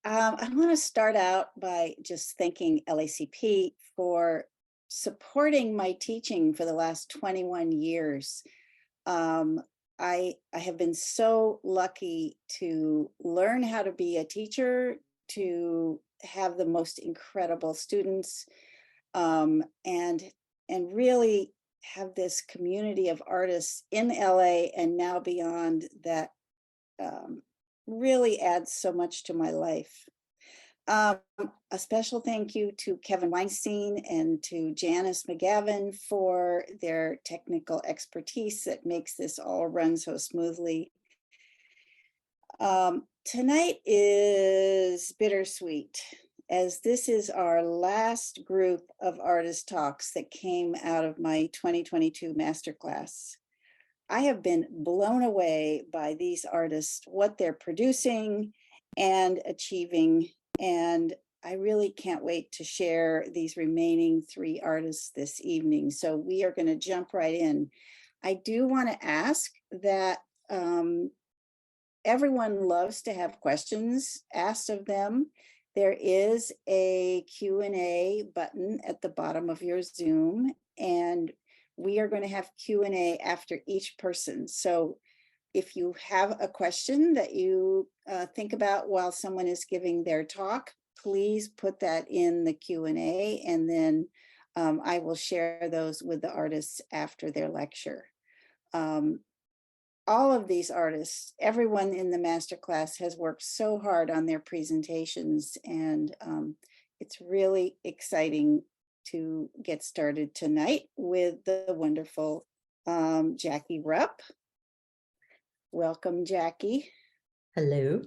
I want to start out by just thanking LACP for supporting my teaching for the last 21 years. Um, I have been so lucky to learn how to be a teacher, to have the most incredible students, and really have this community of artists in LA and now beyond that um, really adds so much to my life. Um, a special thank you to Kevin Weinstein and to Janice McGavin for their technical expertise that makes this all run so smoothly. Tonight is bittersweet, as this is our last group of artist talks that came out of my 2022 masterclass. I have been blown away by these artists, what they're producing and achieving. And I really can't wait to share these remaining three artists this evening. So we are going to jump right in. I do want to ask that everyone loves to have questions asked of them. There is a Q&A button at the bottom of your Zoom, and we are going to have Q&A after each person. So if you have a question that you think about while someone is giving their talk, please put that in the Q&A, and then I will share those with the artists after their lecture. All of these artists, everyone in the masterclass has worked so hard on their presentations, and it's really exciting to get started tonight with the wonderful Jackie Rupp. Welcome, Jackie. Hello.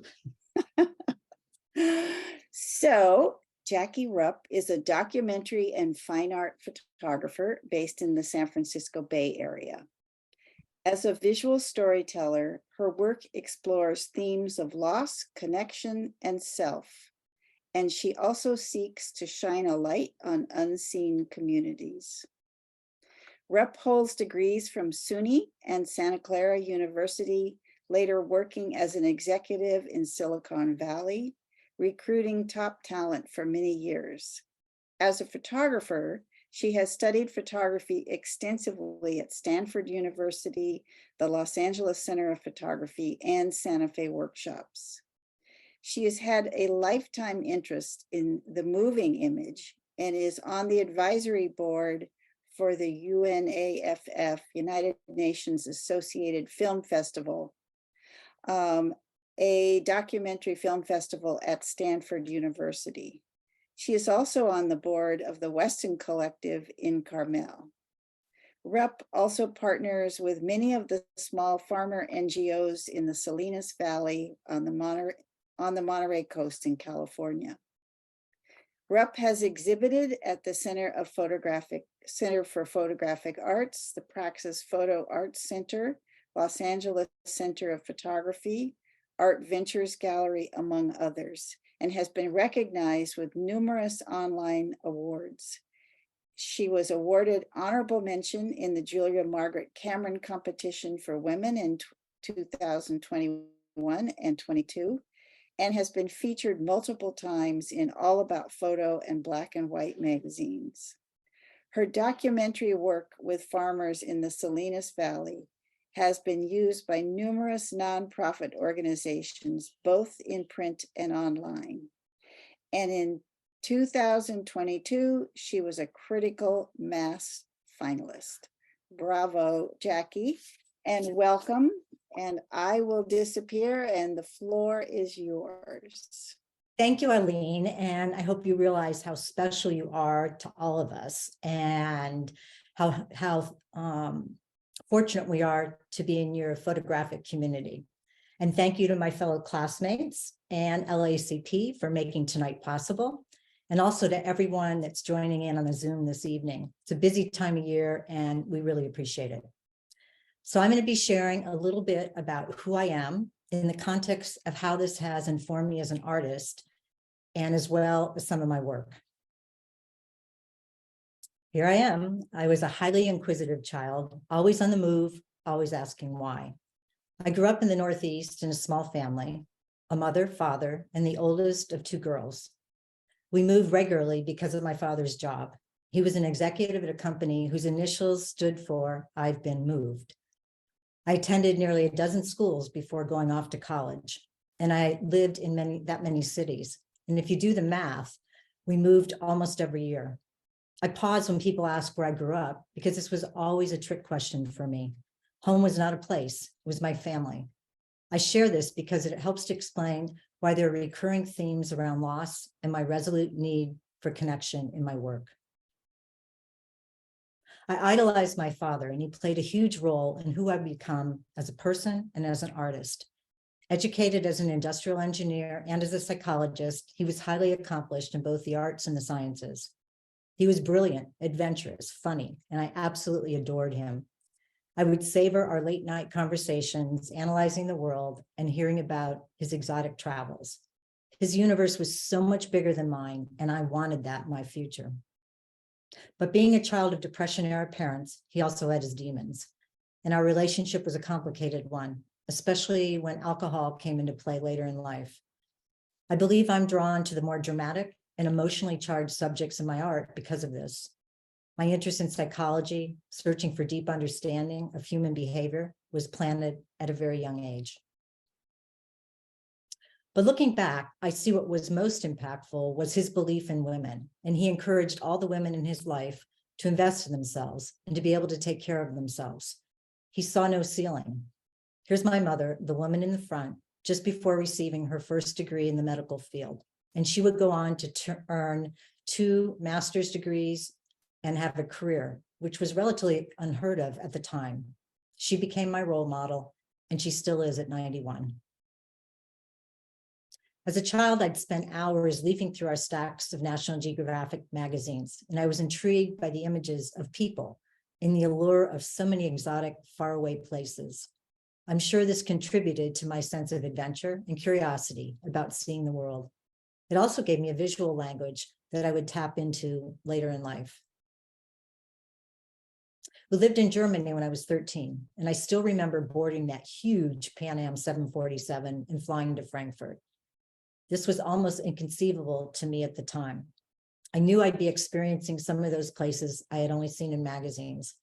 So Jackie Rupp is a documentary and fine art photographer based in the San Francisco Bay Area. As a visual storyteller, her work explores themes of loss, connection, and self, and she also seeks to shine a light on unseen communities. Rupp holds degrees from SUNY and Santa Clara University, later working as an executive in Silicon Valley, recruiting top talent for many years. As a photographer, she has studied photography extensively at Stanford University, the Los Angeles Center of Photography, and Santa Fe workshops. She has had a lifetime interest in the moving image and is on the advisory board for the UNAFF, United Nations Associated Film Festival, a documentary film festival at Stanford University. She is also on the board of the Weston Collective in Carmel. Rupp also partners with many of the small farmer NGOs in the Salinas Valley on the Monterey Coast in California. Rupp has exhibited at the Center for Photographic Arts, the Praxis Photo Arts Center, Los Angeles Center of Photography, Art Ventures Gallery, among others, and has been recognized with numerous online awards. She was awarded honorable mention in the Julia Margaret Cameron competition for women in 2021 and 22, and has been featured multiple times in All About Photo and Black and White magazines. Her documentary work with farmers in the Salinas Valley has been used by numerous nonprofit organizations, both in print and online. And in 2022, she was a critical mass finalist. Bravo, Jackie, and welcome. And I will disappear and the floor is yours. Thank you, Eileen. And I hope you realize how special you are to all of us and how fortunate we are to be in your photographic community. And thank you to my fellow classmates and LACP for making tonight possible. And also to everyone that's joining in on the Zoom this evening. It's a busy time of year and we really appreciate it. So I'm going to be sharing a little bit about who I am in the context of how this has informed me as an artist and as well as some of my work. Here I am. I was a highly inquisitive child, always on the move, always asking why. I grew up in the Northeast in a small family. a mother, father, and the oldest of 2 girls. We moved regularly because of my father's job. He was an executive at a company whose initials stood for "I've been moved." I attended nearly a dozen schools before going off to college, and I lived in many cities. And if you do the math, we moved almost every year. I pause when people ask where I grew up because this was always a trick question for me. Home was not a place, it was my family. I share this because it helps to explain why there are recurring themes around loss and my resolute need for connection in my work. I idolized my father, and he played a huge role in who I've become as a person and as an artist. Educated as an industrial engineer and as a psychologist, he was highly accomplished in both the arts and the sciences. He was brilliant, adventurous, funny, and I absolutely adored him. I would savor our late night conversations, analyzing the world and hearing about his exotic travels. His universe was so much bigger than mine, and I wanted that in my future. But being a child of Depression-era parents, he also had his demons. And our relationship was a complicated one, especially when alcohol came into play later in life. I believe I'm drawn to the more dramatic and emotionally charged subjects in my art because of this. My interest in psychology, searching for deep understanding of human behavior, was planted at a very young age. But looking back, I see what was most impactful was his belief in women, and he encouraged all the women in his life to invest in themselves and to be able to take care of themselves. He saw no ceiling. Here's my mother, the woman in the front, just before receiving her first degree in the medical field. And she would go on to earn 2 master's degrees and have a career, which was relatively unheard of at the time. She became my role model, and she still is at 91. As a child, I'd spent hours leafing through our stacks of National Geographic magazines, and I was intrigued by the images of people and the allure of so many exotic, faraway places. I'm sure this contributed to my sense of adventure and curiosity about seeing the world. It also gave me a visual language that I would tap into later in life. We lived in Germany when I was 13, and I still remember boarding that huge Pan Am 747 and flying to Frankfurt. This was almost inconceivable to me at the time. I knew I'd be experiencing some of those places I had only seen in magazines,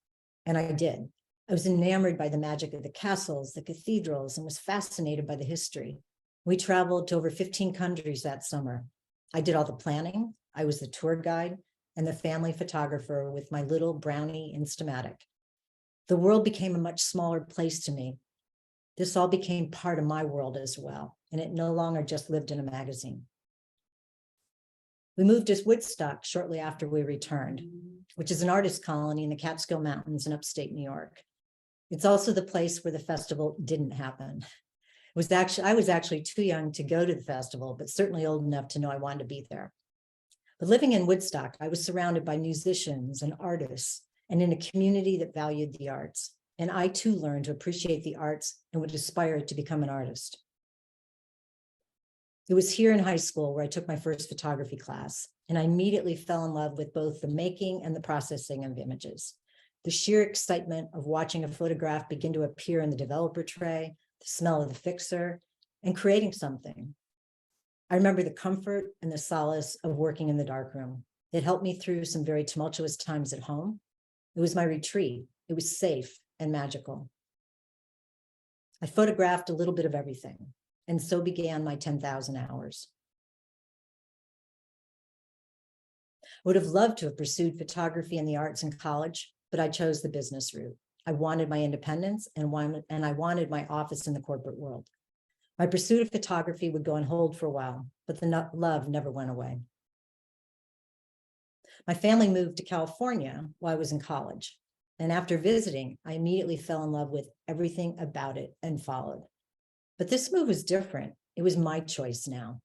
and I did. I was enamored by the magic of the castles, the cathedrals, and was fascinated by the history. We traveled to over 15 countries that summer. I did all the planning. I was the tour guide and the family photographer with my little Brownie Instamatic. The world became a much smaller place to me. This all became part of my world as well, and it no longer just lived in a magazine. We moved to Woodstock shortly after we returned, which is an artist colony in the Catskill Mountains in upstate New York. It's also the place where the festival didn't happen. I was actually too young to go to the festival, but certainly old enough to know I wanted to be there. But living in Woodstock, I was surrounded by musicians and artists and in a community that valued the arts. And I too learned to appreciate the arts and would aspire to become an artist. It was here in high school where I took my first photography class, and I immediately fell in love with both the making and the processing of images. The sheer excitement of watching a photograph begin to appear in the developer tray, the smell of the fixer, and creating something. I remember the comfort and the solace of working in the darkroom. It helped me through some very tumultuous times at home. It was my retreat. It was safe and magical. I photographed a little bit of everything, and so began my 10,000 hours. I would have loved to have pursued photography and the arts in college, but I chose the business route. I wanted my independence and I wanted my office in the corporate world. My pursuit of photography would go on hold for a while, but the love never went away. My family moved to California while I was in college. And after visiting, I immediately fell in love with everything about it and followed. But this move was different. It was my choice now.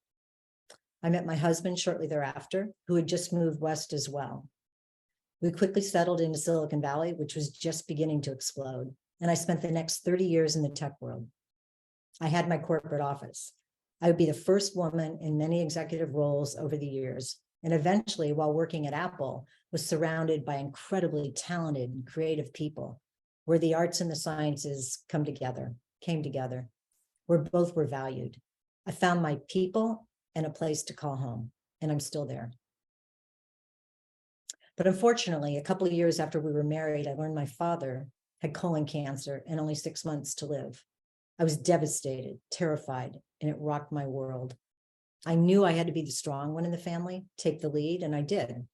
I met my husband shortly thereafter, who had just moved west as well. We quickly settled into Silicon Valley, which was just beginning to explode. And I spent the next 30 years in the tech world. I had my corporate office. I would be the first woman in many executive roles over the years. And eventually, while working at Apple, was surrounded by incredibly talented and creative people, where the arts and the sciences came together, where both were valued. I found my people and a place to call home, and I'm still there. But unfortunately, a couple of years after we were married, I learned my father had colon cancer and only 6 months to live. I was devastated, terrified, and it rocked my world. I knew I had to be the strong one in the family, take the lead, and I did.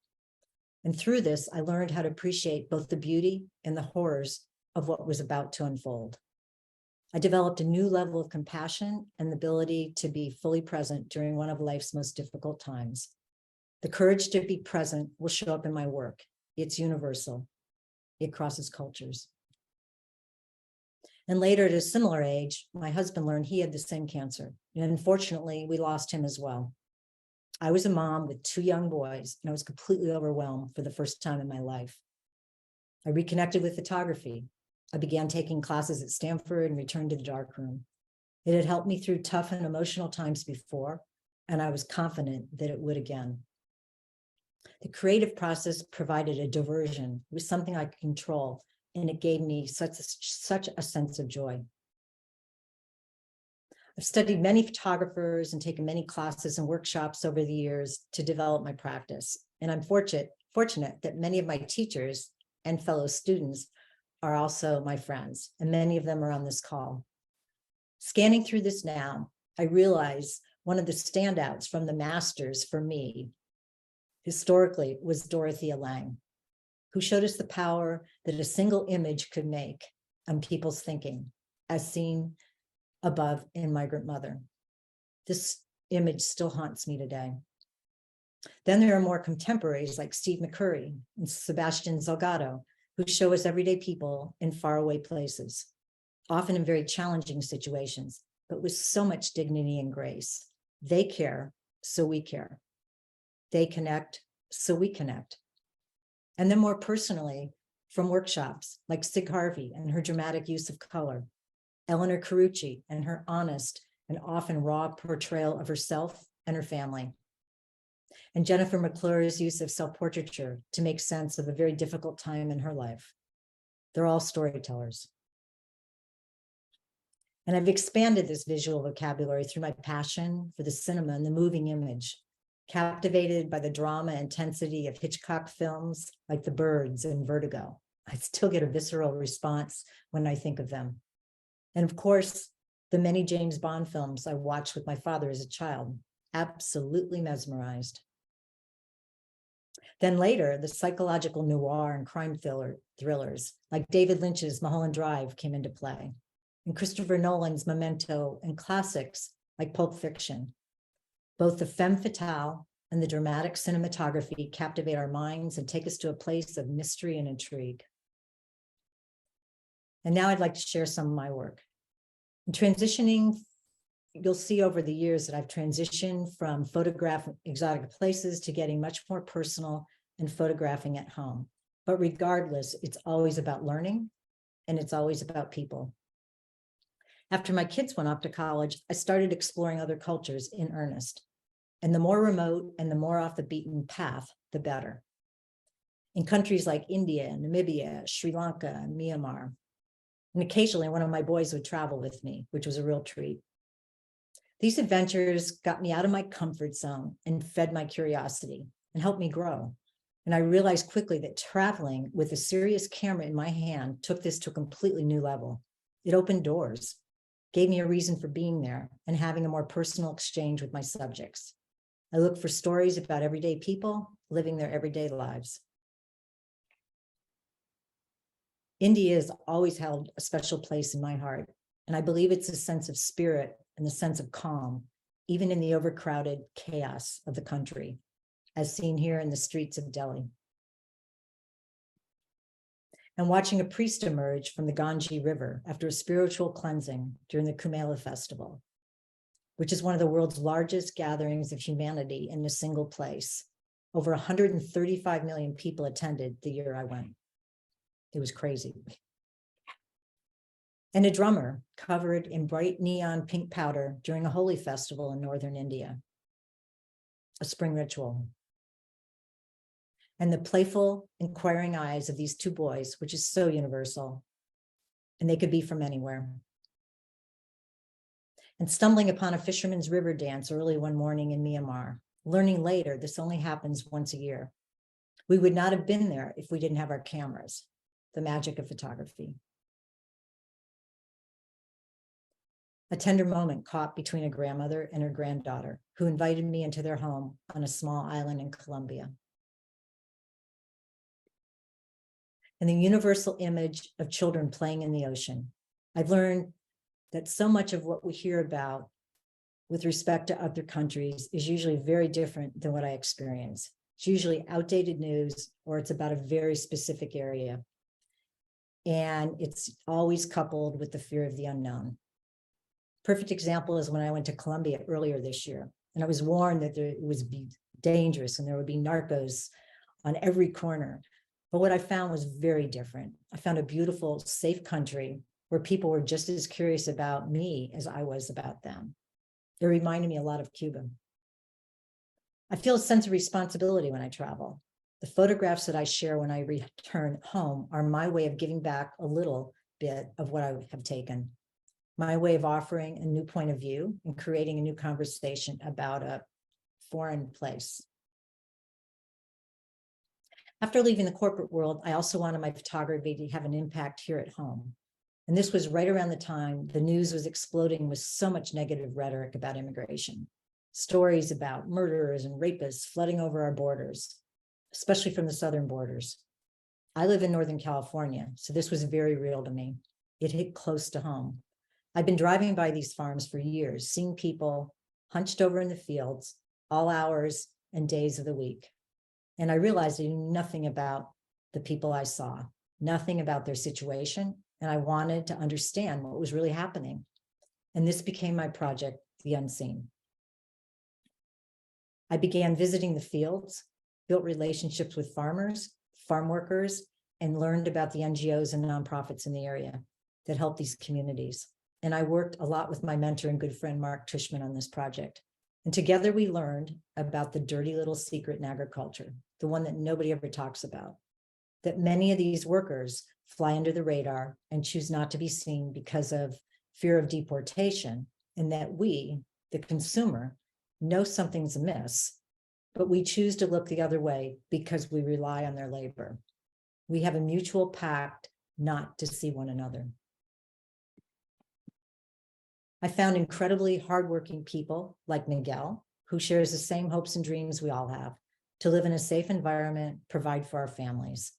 And through this, I learned how to appreciate both the beauty and the horrors of what was about to unfold. I developed a new level of compassion and the ability to be fully present during one of life's most difficult times. The courage to be present will show up in my work. It's universal. It crosses cultures. And later, at a similar age, my husband learned he had the same cancer. And unfortunately, we lost him as well. I was a mom with 2 young boys, and I was completely overwhelmed for the first time in my life. I reconnected with photography. I began taking classes at Stanford and returned to the darkroom. It had helped me through tough and emotional times before, and I was confident that it would again. The creative process provided a diversion. It was something I could control, and it gave me such a sense of joy. I've studied many photographers and taken many classes and workshops over the years to develop my practice. And I'm fortunate that many of my teachers and fellow students are also my friends, and many of them are on this call. Scanning through this now, I realize one of the standouts from the masters for me historically was Dorothea Lange, who showed us the power that a single image could make on people's thinking, as seen above in Migrant Mother. This image still haunts me today. Then there are more contemporaries like Steve McCurry and Sebastian Salgado, who show us everyday people in faraway places, often in very challenging situations, but with so much dignity and grace. They care, so we care. They connect, so we connect. And then more personally, from workshops like Sig Harvey and her dramatic use of color, Eleanor Carucci and her honest and often raw portrayal of herself and her family, and Jennifer McClure's use of self-portraiture to make sense of a very difficult time in her life. They're all storytellers. And I've expanded this visual vocabulary through my passion for the cinema and the moving image, captivated by the drama and intensity of Hitchcock films like The Birds and Vertigo. I still get a visceral response when I think of them. And of course, the many James Bond films I watched with my father as a child, absolutely mesmerized. Then later, the psychological noir and crime thrillers like David Lynch's Mulholland Drive came into play, and Christopher Nolan's Memento, and classics like Pulp Fiction. Both the femme fatale and the dramatic cinematography captivate our minds and take us to a place of mystery and intrigue. And now I'd like to share some of my work. In transitioning, you'll see over the years that I've transitioned from photographing exotic places to getting much more personal and photographing at home. But regardless, it's always about learning, and it's always about people. After my kids went off to college, I started exploring other cultures in earnest. And the more remote and the more off the beaten path, the better. In countries like India, Namibia, Sri Lanka, and Myanmar. And occasionally one of my boys would travel with me, which was a real treat. These adventures got me out of my comfort zone and fed my curiosity and helped me grow. And I realized quickly that traveling with a serious camera in my hand took this to a completely new level. It opened doors, gave me a reason for being there and having a more personal exchange with my subjects. I look for stories about everyday people living their everyday lives. India has always held a special place in my heart, and I believe it's a sense of spirit and the sense of calm, even in the overcrowded chaos of the country, as seen here in the streets of Delhi. And watching a priest emerge from the Ganges River after a spiritual cleansing during the Kumbh Festival, which is one of the world's largest gatherings of humanity in a single place. Over 135 million people attended the year I went. It was crazy. And a drummer covered in bright neon pink powder during a holy festival in northern India, a spring ritual. And the playful, inquiring eyes of these 2 boys, which is so universal, and they could be from anywhere. and stumbling upon a fisherman's river dance early one morning in Myanmar, learning later this only happens once a year. We would not have been there if we didn't have our cameras, the magic of photography. A tender moment caught between a grandmother and her granddaughter, who invited me into their home on a small island in Colombia. And the universal image of children playing in the ocean. I've learned that so much of what we hear about with respect to other countries is usually very different than what I experience. It's usually outdated news, or it's about a very specific area. And it's always coupled with the fear of the unknown. Perfect example is when I went to Colombia earlier this year, and I was warned that it would be dangerous and there would be narcos on every corner. But what I found was very different. I found a beautiful, safe country where people were just as curious about me as I was about them. It reminded me a lot of Cuba. I feel a sense of responsibility when I travel. The photographs that I share when I return home are my way of giving back a little bit of what I have taken, my way of offering a new point of view and creating a new conversation about a foreign place. After leaving the corporate world, I also wanted my photography to have an impact here at home. And this was right around the time the news was exploding with so much negative rhetoric about immigration. Stories about murderers and rapists flooding over our borders, especially from the southern borders. I live in Northern California, so this was very real to me. It hit close to home. I've been driving by these farms for years, seeing people hunched over in the fields, all hours and days of the week. And I realized I knew nothing about the people I saw, nothing about their situation, and I wanted to understand what was really happening. And this became my project, The Unseen. I began visiting the fields, built relationships with farmers, farm workers, and learned about the NGOs and nonprofits in the area that help these communities. And I worked a lot with my mentor and good friend, Mark Tushman, on this project. And together we learned about the dirty little secret in agriculture, the one that nobody ever talks about, that many of these workers fly under the radar and choose not to be seen because of fear of deportation, and that we, the consumer, know something's amiss, but we choose to look the other way because we rely on their labor. We have a mutual pact not to see one another. I found incredibly hardworking people like Miguel, who shares the same hopes and dreams we all have, to live in a safe environment, provide for our families.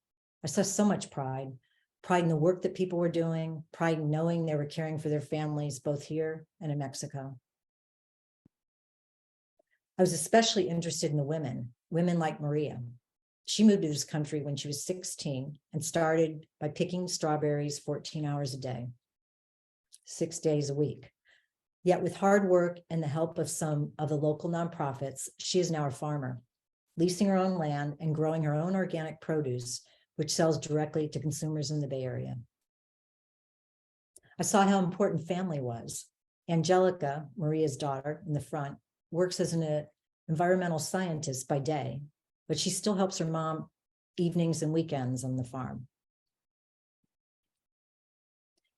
I saw so much pride in the work that people were doing, pride in knowing they were caring for their families, both here and in Mexico. I was especially interested in the women like Maria. She moved to this country when she was 16 and started by picking strawberries 14 hours a day, 6 days a week. Yet with hard work and the help of some of the local nonprofits, she is now a farmer, leasing her own land and growing her own organic produce, which sells directly to consumers in the Bay Area. I saw how important family was. Angelica, Maria's daughter in the front, works as an environmental scientist by day, but she still helps her mom evenings and weekends on the farm.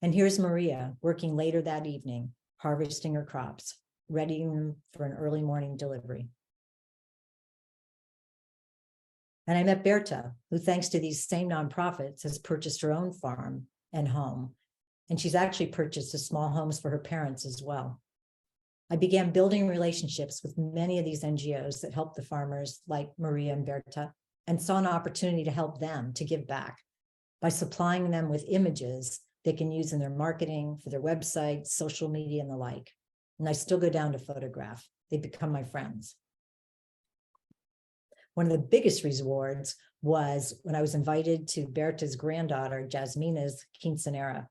And here's Maria working later that evening, harvesting her crops, readying them for an early morning delivery. And I met Berta, who, thanks to these same nonprofits, has purchased her own farm and home. And she's actually purchased a small homes for her parents as well. I began building relationships with many of these NGOs that help the farmers like Maria and Berta, and saw an opportunity to help them to give back by supplying them with images they can use in their marketing, for their websites, social media, and the like. And I still go down to photograph. They become my friends. One of the biggest rewards was when I was invited to Berta's granddaughter, Jasmina's quinceanera.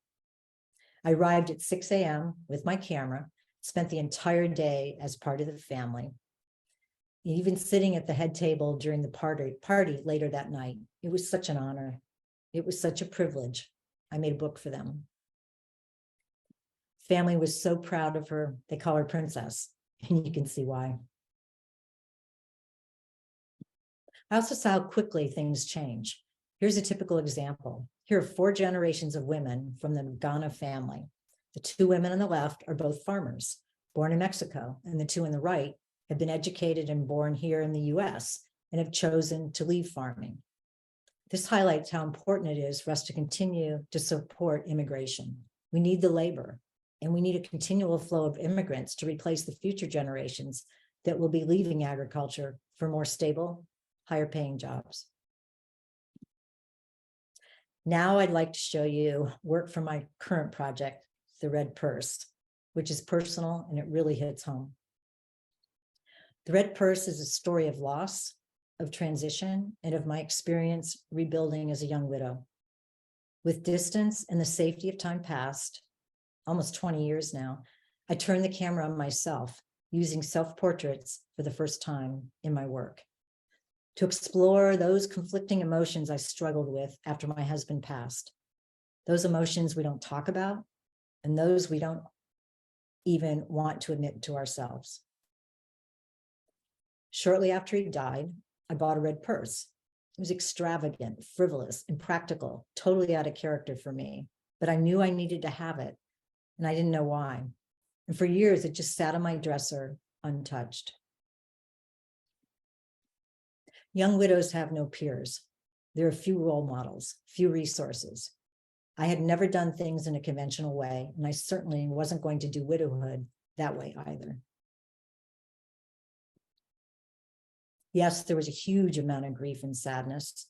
I arrived at 6 a.m. with my camera, spent the entire day as part of the family, even sitting at the head table during the party later that night. It was such an honor. It was such a privilege. I made a book for them. Family was so proud of her. They call her Princess, and you can see why. I also saw how quickly things change. Here's a typical example. Here are 4 generations of women from the Ghana family. The 2 women on the left are both farmers. born in Mexico, and the two on the right have been educated and born here in the US and have chosen to leave farming. This highlights how important it is for us to continue to support immigration. We need the labor, and we need a continual flow of immigrants to replace the future generations that will be leaving agriculture for more stable, higher paying jobs. Now I'd like to show you work from my current project, The Red Purse, which is personal and it really hits home. The Red Purse is a story of loss, of transition, and of my experience rebuilding as a young widow. With distance and the safety of time past, almost 20 years now, I turned the camera on myself, using self-portraits for the first time in my work, to explore those conflicting emotions I struggled with after my husband passed. Those emotions we don't talk about, and those we don't even want to admit to ourselves. Shortly after he died, I bought a red purse. It was extravagant, frivolous, impractical, totally out of character for me, but I knew I needed to have it, and I didn't know why. And for years, it just sat on my dresser untouched. Young widows have no peers. There are few role models, few resources. I had never done things in a conventional way, and I certainly wasn't going to do widowhood that way either. Yes, there was a huge amount of grief and sadness,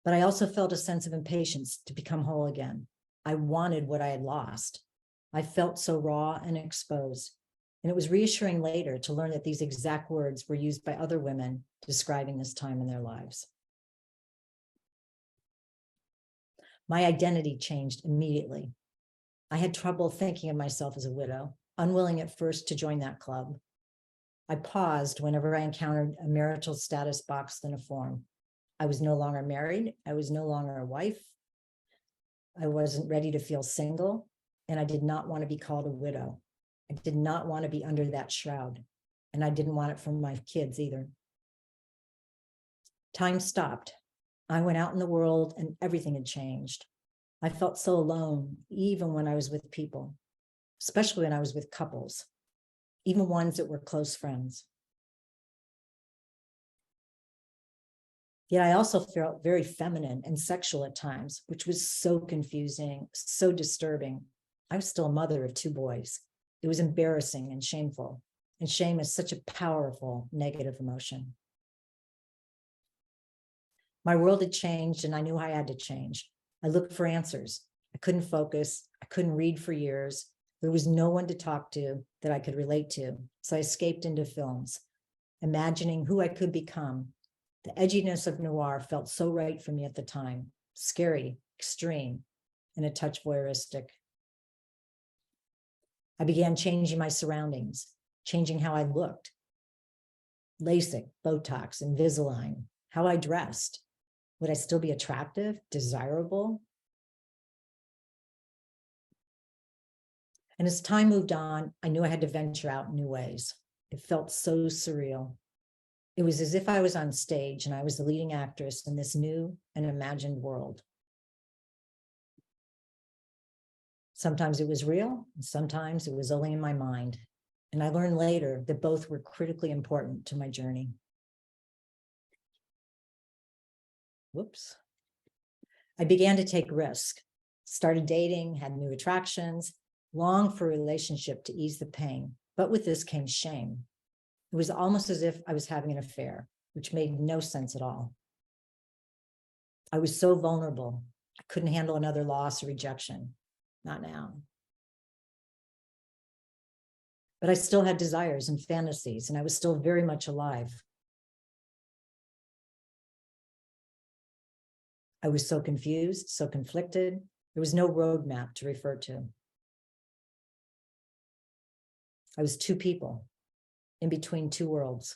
but I also felt a sense of impatience to become whole again. I wanted what I had lost. I felt so raw and exposed. And it was reassuring later to learn that these exact words were used by other women describing this time in their lives. My identity changed immediately. I had trouble thinking of myself as a widow, unwilling at first to join that club. I paused whenever I encountered a marital status box in a form. I was no longer married. I was no longer a wife. I wasn't ready to feel single, and I did not want to be called a widow. I did not want to be under that shroud, and I didn't want it from my kids either. Time stopped. I went out in the world and everything had changed. I felt so alone, even when I was with people, especially when I was with couples, even ones that were close friends. Yet I also felt very feminine and sexual at times, which was so confusing, so disturbing. I was still a mother of 2 boys. It was embarrassing and shameful. And shame is such a powerful negative emotion. My world had changed and I knew I had to change. I looked for answers. I couldn't focus. I couldn't read for years. There was no one to talk to that I could relate to. So I escaped into films, imagining who I could become. The edginess of noir felt so right for me at the time, scary, extreme, and a touch voyeuristic. I began changing my surroundings, changing how I looked. LASIK, Botox, Invisalign, how I dressed. Would I still be attractive, desirable? And as time moved on, I knew I had to venture out in new ways. It felt so surreal. It was as if I was on stage and I was the leading actress in this new and imagined world. Sometimes it was real, and sometimes it was only in my mind. And I learned later that both were critically important to my journey. Whoops. I began to take risks, started dating, had new attractions, longed for a relationship to ease the pain. But with this came shame. It was almost as if I was having an affair, which made no sense at all. I was so vulnerable. I couldn't handle another loss or rejection. Not now. But I still had desires and fantasies, and I was still very much alive. I was so confused, so conflicted. There was no roadmap to refer to. I was 2 people in between 2 worlds.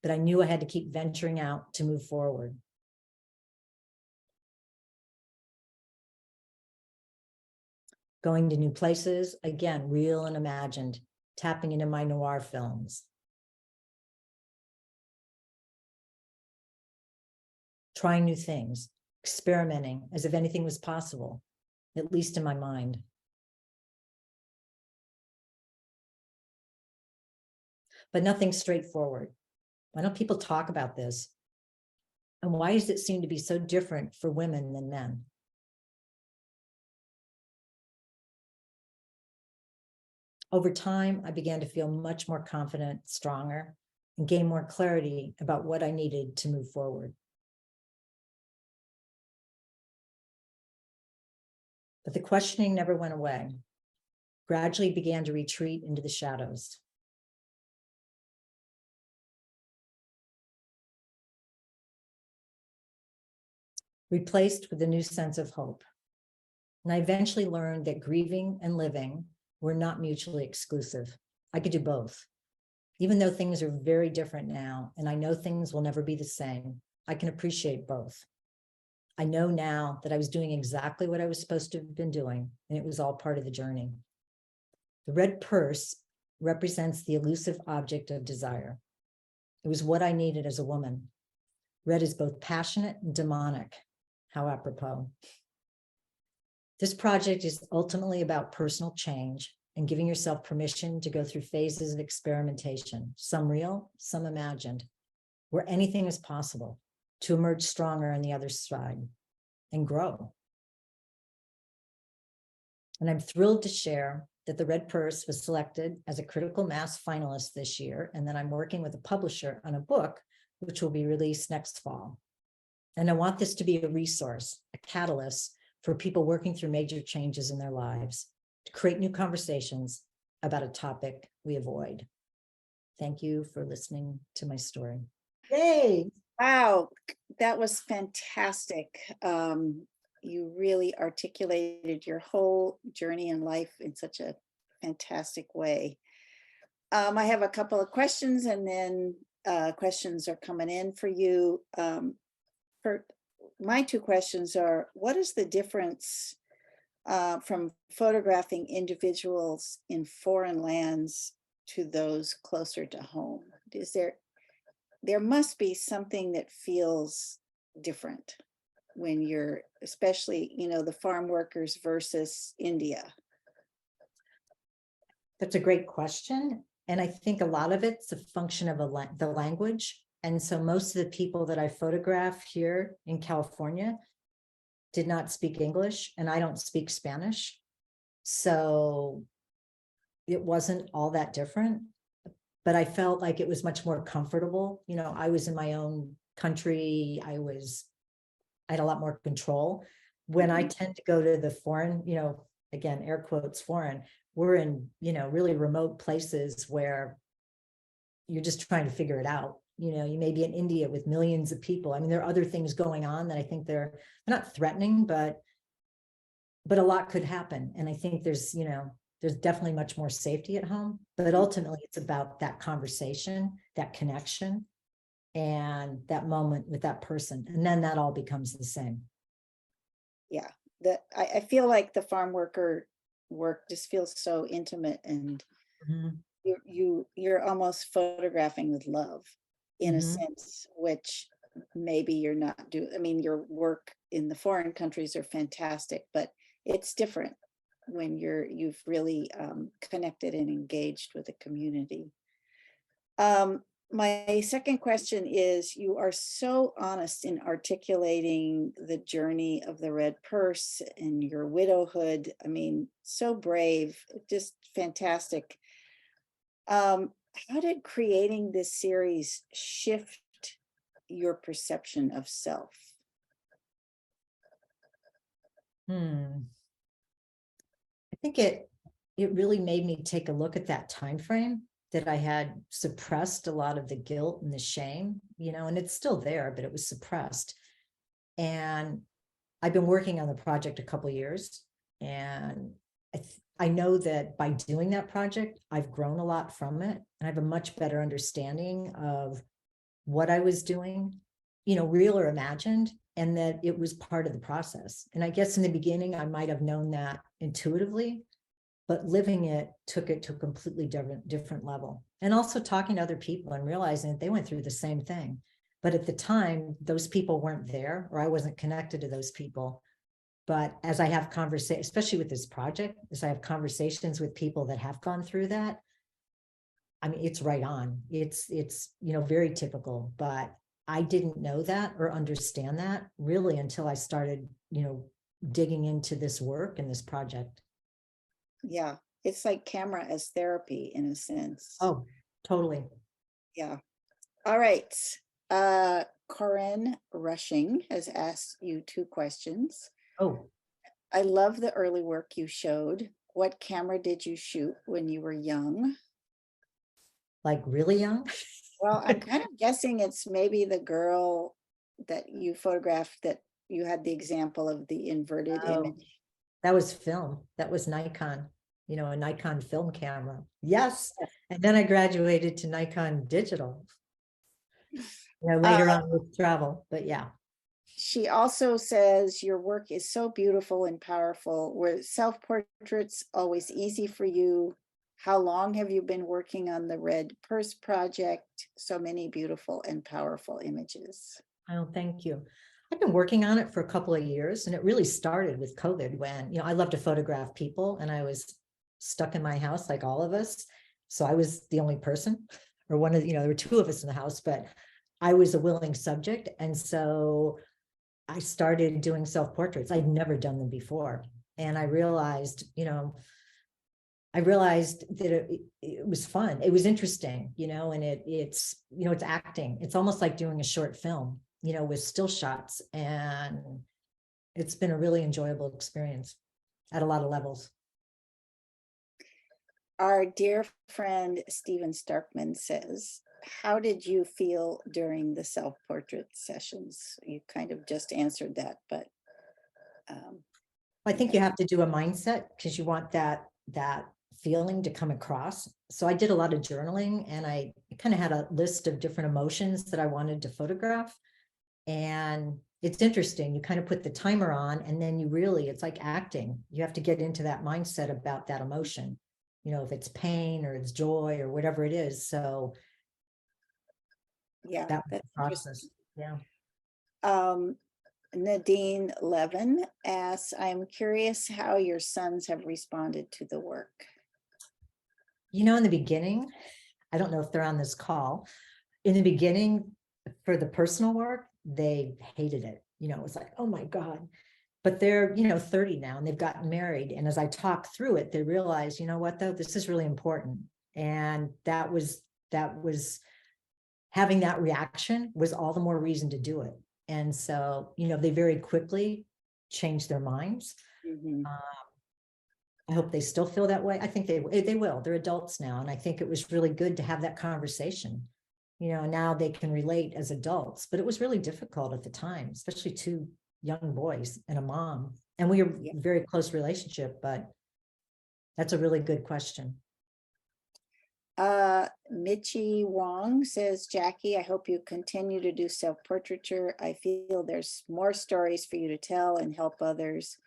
But I knew I had to keep venturing out to move forward. Going to new places, again, real and imagined, tapping into my noir films. Trying new things, experimenting as if anything was possible, at least in my mind. but nothing straightforward. Why don't people talk about this? And why does it seem to be so different for women than men? Over time, I began to feel much more confident, stronger, and gain more clarity about what I needed to move forward. But the questioning never went away. Gradually began to retreat into the shadows. Replaced with a new sense of hope. And I eventually learned that grieving and living were not mutually exclusive. I could do both. Even though things are very different now, and I know things will never be the same, I can appreciate both. I know now that I was doing exactly what I was supposed to have been doing, and it was all part of the journey. The red purse represents the elusive object of desire. It was what I needed as a woman. Red is both passionate and demonic. How apropos. This project is ultimately about personal change and giving yourself permission to go through phases of experimentation, some real, some imagined, where anything is possible, to emerge stronger on the other side and grow. And I'm thrilled to share that the Red Purse was selected as a critical mass finalist this year, and that I'm working with a publisher on a book which will be released next fall. And I want this to be a resource, a catalyst for people working through major changes in their lives, to create new conversations about a topic we avoid. Thank you for listening to my story. Yay! Wow, that was fantastic. You really articulated your whole journey in life in such a fantastic way. I have a couple of questions, and then questions are coming in for you. For my two questions are, what is the difference from photographing individuals in foreign lands to those closer to home? Is there must be something that feels different when you're, especially, the farm workers versus India. That's a great question. And I think a lot of it's a function of the language. And so most of the people that I photograph here in California did not speak English, and I don't speak Spanish. So it wasn't all that different, but I felt like it was much more comfortable. I was in my own country. I had a lot more control. When I tend to go to the foreign, again, air quotes, foreign, we're in, really remote places where you're just trying to figure it out. You may be in India with millions of people. I mean, there are other things going on that I think they're not threatening, but a lot could happen. And I think there's definitely much more safety at home, but ultimately it's about that conversation, that connection, and that moment with that person. And then that all becomes the same. Yeah, I feel like the farm worker work just feels so intimate, and you're almost photographing with love in a sense, which maybe you're not doing. I mean, your work in the foreign countries are fantastic, but it's different when you've really connected and engaged with the community. My second question is, you are so honest in articulating the journey of the Red Purse and your widowhood. I mean, so brave, just fantastic. How did creating this series shift your perception of self? I think it really made me take a look at that time frame, that I had suppressed a lot of the guilt and the shame, and it's still there, but it was suppressed. And I've been working on the project a couple of years, and I know that by doing that project, I've grown a lot from it, and I have a much better understanding of what I was doing, real or imagined, and that it was part of the process. And I guess in the beginning, I might have known that intuitively, but living it took it to a completely different level. And also talking to other people and realizing that they went through the same thing. But at the time, those people weren't there, or I wasn't connected to those people. But as I have conversations, especially with this project, as I have conversations with people that have gone through that, I mean, it's right on. It's, very typical, but I didn't know that or understand that really until I started, digging into this work and this project. Yeah, it's like camera as therapy in a sense. Oh, totally. Yeah. All right. Corinne Rushing has asked you 2 questions. Oh, I love the early work you showed. What camera did you shoot when you were young? like really young? Well, I'm kind of guessing it's maybe the girl that you photographed that you had the example of the inverted Oh, image. that was film. That was Nikon, a Nikon film camera. Yes. And then I graduated to Nikon digital, Uh, later on with travel, but yeah. She also says your work is so beautiful and powerful. Were self-portraits always easy for you? How long have you been working on the Red Purse project? So many beautiful and powerful images. Oh, thank you. I've been working on it for a couple of years, and it really started with COVID when, I love to photograph people and I was stuck in my house like all of us. So I was the only person, or one of, there were 2 of us in the house, but I was a willing subject. And so I started doing self-portraits. I'd never done them before. And I realized that it was fun. It was interesting, and it's acting. It's almost like doing a short film, with still shots. And it's been a really enjoyable experience at a lot of levels. Our dear friend Stephen Starkman says, how did you feel during the self-portrait sessions? You kind of just answered that, but I think you have to do a mindset because you want that feeling to come across. So I did a lot of journaling, and I kind of had a list of different emotions that I wanted to photograph. And it's interesting. You kind of put the timer on, and then it's like acting. You have to get into that mindset about that emotion, if it's pain or it's joy or whatever it is. So yeah, that was that's the process. Yeah. interesting. Nadine Levin asks, I'm curious how your sons have responded to the work. In the beginning, I don't know if they're on this call. In the beginning, for the personal work, they hated it. It was like, oh my God. But they're, 30 now and they've gotten married. And as I talk through it, they realize, you know what, though, this is really important. And that was having that reaction was all the more reason to do it. And so, they very quickly changed their minds. Mhm. I hope they still feel that way. I think they will. They're adults now. And I think it was really good to have that conversation. Now they can relate as adults, but it was really difficult at the time, especially 2 young boys and a mom. And we were Yeah. very close relationship, but that's a really good question. Michi Wong says, Jackie, I hope you continue to do self-portraiture. I feel there's more stories for you to tell and help others.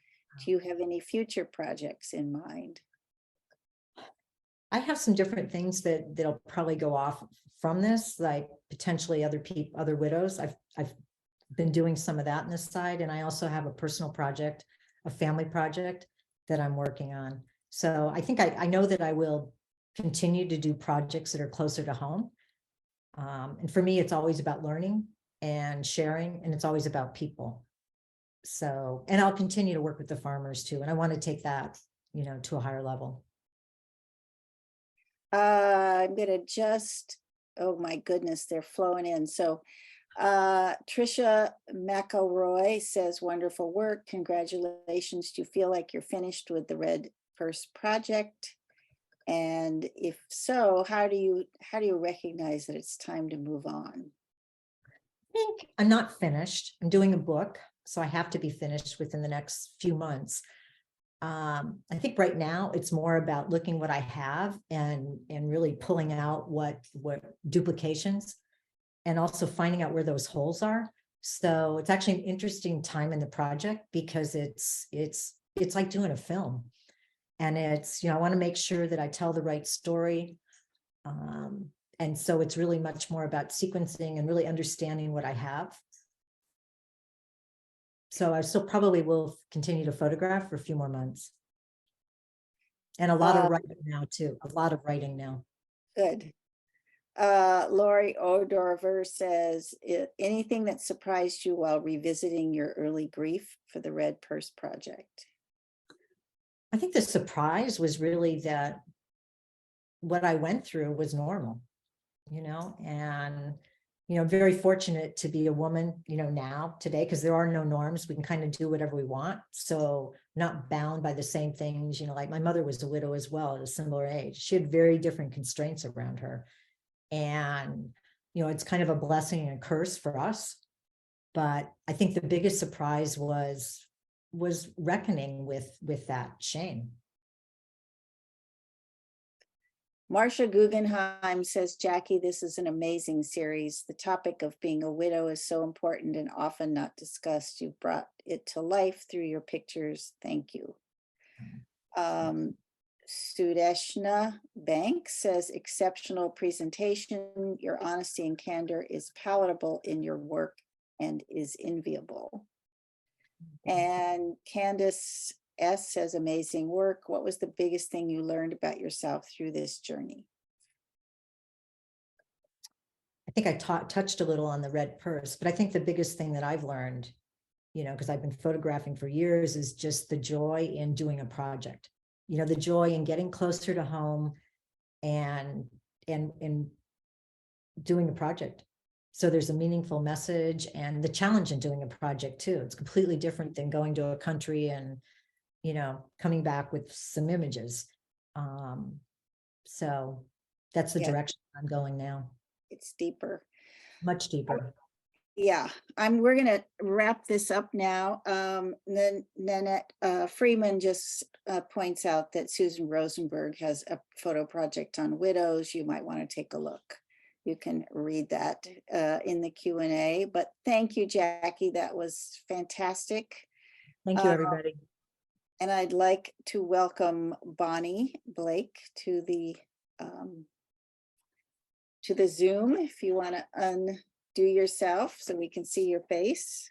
Do you have any future projects in mind? I have some different things that'll probably go off from this, like potentially other widows. I've been doing some of that on this side. And I also have a personal project, a family project that I'm working on. So I think I know that I will continue to do projects that are closer to home. And for me, it's always about learning and sharing, and it's always about people. So, and I'll continue to work with the farmers too. And I want to take that, to a higher level. I'm gonna oh my goodness, they're flowing in. So Trisha McElroy says, wonderful work. Congratulations. Do you feel like you're finished with the Red Purse project? And if so, how do you recognize that it's time to move on? I think I'm not finished. I'm doing a book, so I have to be finished within the next few months. I think right now it's more about looking what I have and really pulling out what duplications, and also finding out where those holes are. So it's actually an interesting time in the project because it's like doing a film, and I want to make sure that I tell the right story. And so it's really much more about sequencing and really understanding what I have. So I still probably will continue to photograph for a few more months. And a lot of writing now too, a lot of writing now. Good. Lori Odorver says, anything that surprised you while revisiting your early grief for the Red Purse Project? I think the surprise was really that what I went through was normal, and, very fortunate to be a woman, now today, because there are no norms. We can kind of do whatever we want. So not bound by the same things, like my mother was a widow as well at a similar age. She had very different constraints around her. And, it's kind of a blessing and a curse for us. But I think the biggest surprise was reckoning with that shame. Marcia Guggenheim says, Jackie, this is an amazing series. The topic of being a widow is so important and often not discussed. You've brought it to life through your pictures. Thank you. Sudeshna Bank says, exceptional presentation. Your honesty and candor is palatable in your work and is enviable. And Candace S says, amazing work. What was the biggest thing you learned about yourself through this journey? I think I touched a little on the Red Purse, but I think the biggest thing that I've learned, because I've been photographing for years, is just the joy in doing a project. The joy in getting closer to home and doing a project. So there's a meaningful message, and the challenge in doing a project too. It's completely different than going to a country and, coming back with some images. So that's the direction I'm going now. It's deeper. Much deeper. Yeah, we're gonna wrap this up now. Then Nanette Freeman just points out that Susan Rosenberg has a photo project on widows. You might want to take a look. You can read that in the Q&A. But thank you, Jackie. That was fantastic. Thank you, everybody. And I'd like to welcome Bonnie Blake to the Zoom. If you want to undo yourself so we can see your face.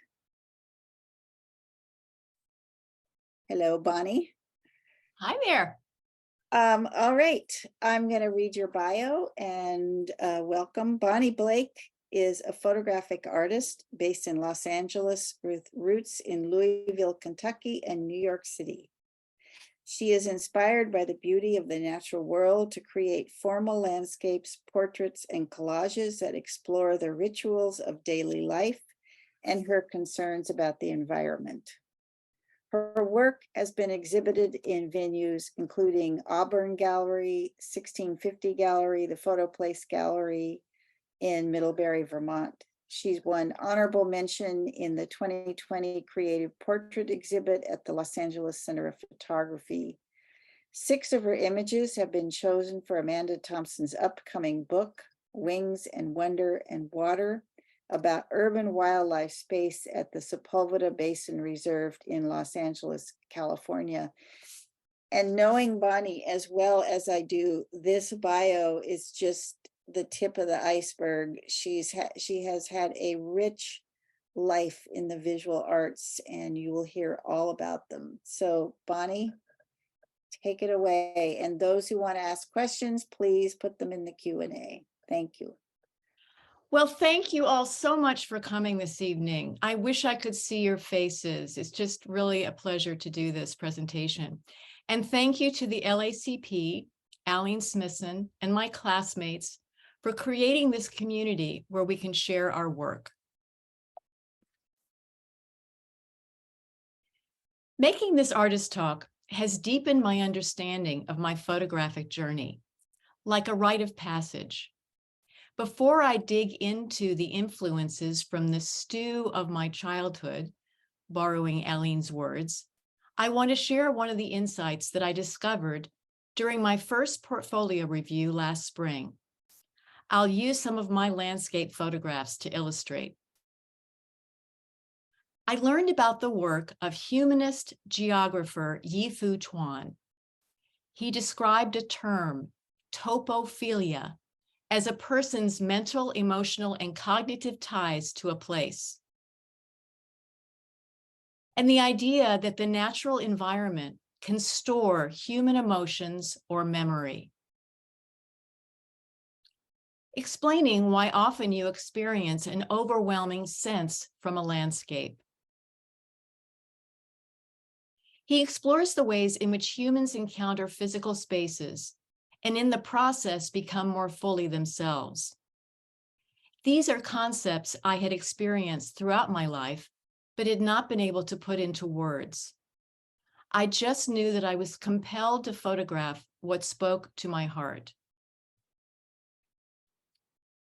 Hello, Bonnie. Hi there. All right, I'm going to read your bio and welcome. Bonnie Blake is a photographic artist based in Los Angeles with roots in Louisville, Kentucky and New York City. She is inspired by the beauty of the natural world to create formal landscapes, portraits, and collages that explore the rituals of daily life and her concerns about the environment. Her work has been exhibited in venues including Auburn Gallery, 1650 Gallery, the Photo Place Gallery in Middlebury, Vermont. She's won honorable mention in the 2020 Creative Portrait exhibit at the Los Angeles Center of Photography. 6 of her images have been chosen for Amanda Thompson's upcoming book, Wings and Wonder and Water, about urban wildlife space at the Sepulveda Basin Reserve in Los Angeles, California. And knowing Bonnie as well as I do, this bio is just the tip of the iceberg. She has had a rich life in the visual arts, and you will hear all about them. So Bonnie, take it away. And those who want to ask questions, please put them in the Q&A. Thank you. Well, thank you all so much for coming this evening. I wish I could see your faces. It's just really a pleasure to do this presentation. And thank you to the LACP, Aline Smithson, and my classmates for creating this community where we can share our work. Making this artist talk has deepened my understanding of my photographic journey, like a rite of passage. Before I dig into the influences from the stew of my childhood, borrowing Aline's words, I want to share one of the insights that I discovered during my first portfolio review last spring. I'll use some of my landscape photographs to illustrate. I learned about the work of humanist geographer Yi-Fu Tuan. He described a term, topophilia, as a person's mental, emotional, and cognitive ties to a place. And the idea that the natural environment can store human emotions or memory. explaining why often you experience an overwhelming sense from a landscape. He explores the ways in which humans encounter physical spaces and in the process become more fully themselves. These are concepts I had experienced throughout my life, but had not been able to put into words. I just knew that I was compelled to photograph what spoke to my heart.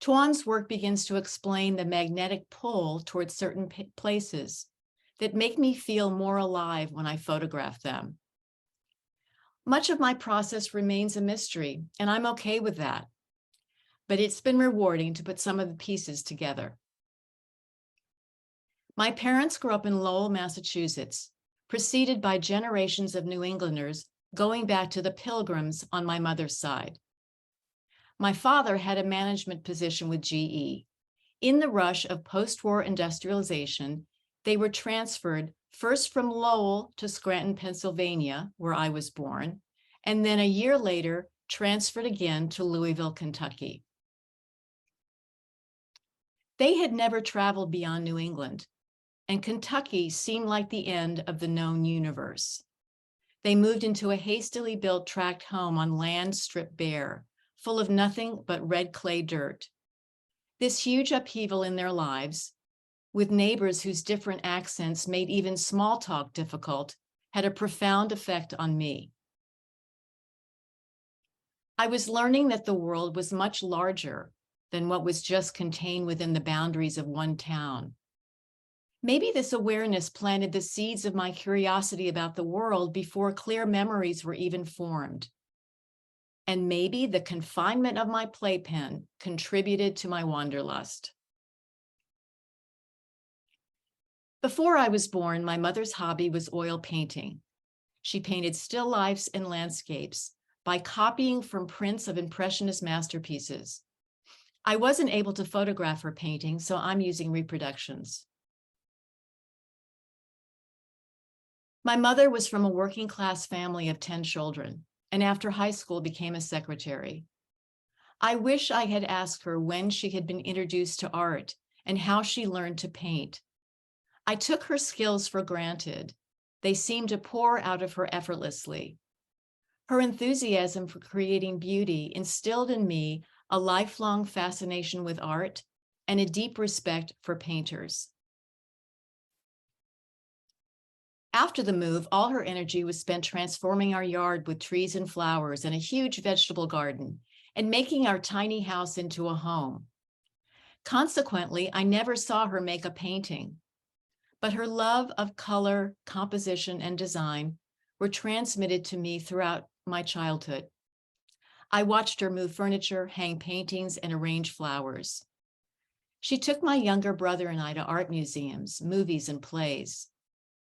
Tuan's work begins to explain the magnetic pull towards certain places that make me feel more alive when I photograph them. Much of my process remains a mystery, and I'm okay with that. But it's been rewarding to put some of the pieces together. My parents grew up in Lowell, Massachusetts, preceded by generations of New Englanders going back to the Pilgrims on my mother's side. My father had a management position with GE. In the rush of post-war industrialization, they were transferred first from Lowell to Scranton, Pennsylvania, where I was born, and then a year later, transferred again to Louisville, Kentucky. They had never traveled beyond New England, and Kentucky seemed like the end of the known universe. They moved into a hastily built tract home on land stripped bare, full of nothing but red clay dirt. This huge upheaval in their lives, with neighbors whose different accents made even small talk difficult, had a profound effect on me. I was learning that the world was much larger than what was just contained within the boundaries of one town. Maybe this awareness planted the seeds of my curiosity about the world before clear memories were even formed. And maybe the confinement of my playpen contributed to my wanderlust. Before I was born, my mother's hobby was oil painting. She painted still lifes and landscapes by copying from prints of Impressionist masterpieces. I wasn't able to photograph her painting, so I'm using reproductions. My mother was from a working class family of 10 children, and after high school became a secretary. I wish I had asked her when she had been introduced to art and how she learned to paint. I took her skills for granted. They seemed to pour out of her effortlessly. Her enthusiasm for creating beauty instilled in me a lifelong fascination with art and a deep respect for painters. After the move, all her energy was spent transforming our yard with trees and flowers and a huge vegetable garden and making our tiny house into a home. Consequently, I never saw her make a painting, but her love of color, composition, and design were transmitted to me throughout my childhood. I watched her move furniture, hang paintings, and arrange flowers. She took my younger brother and I to art museums, movies, and plays.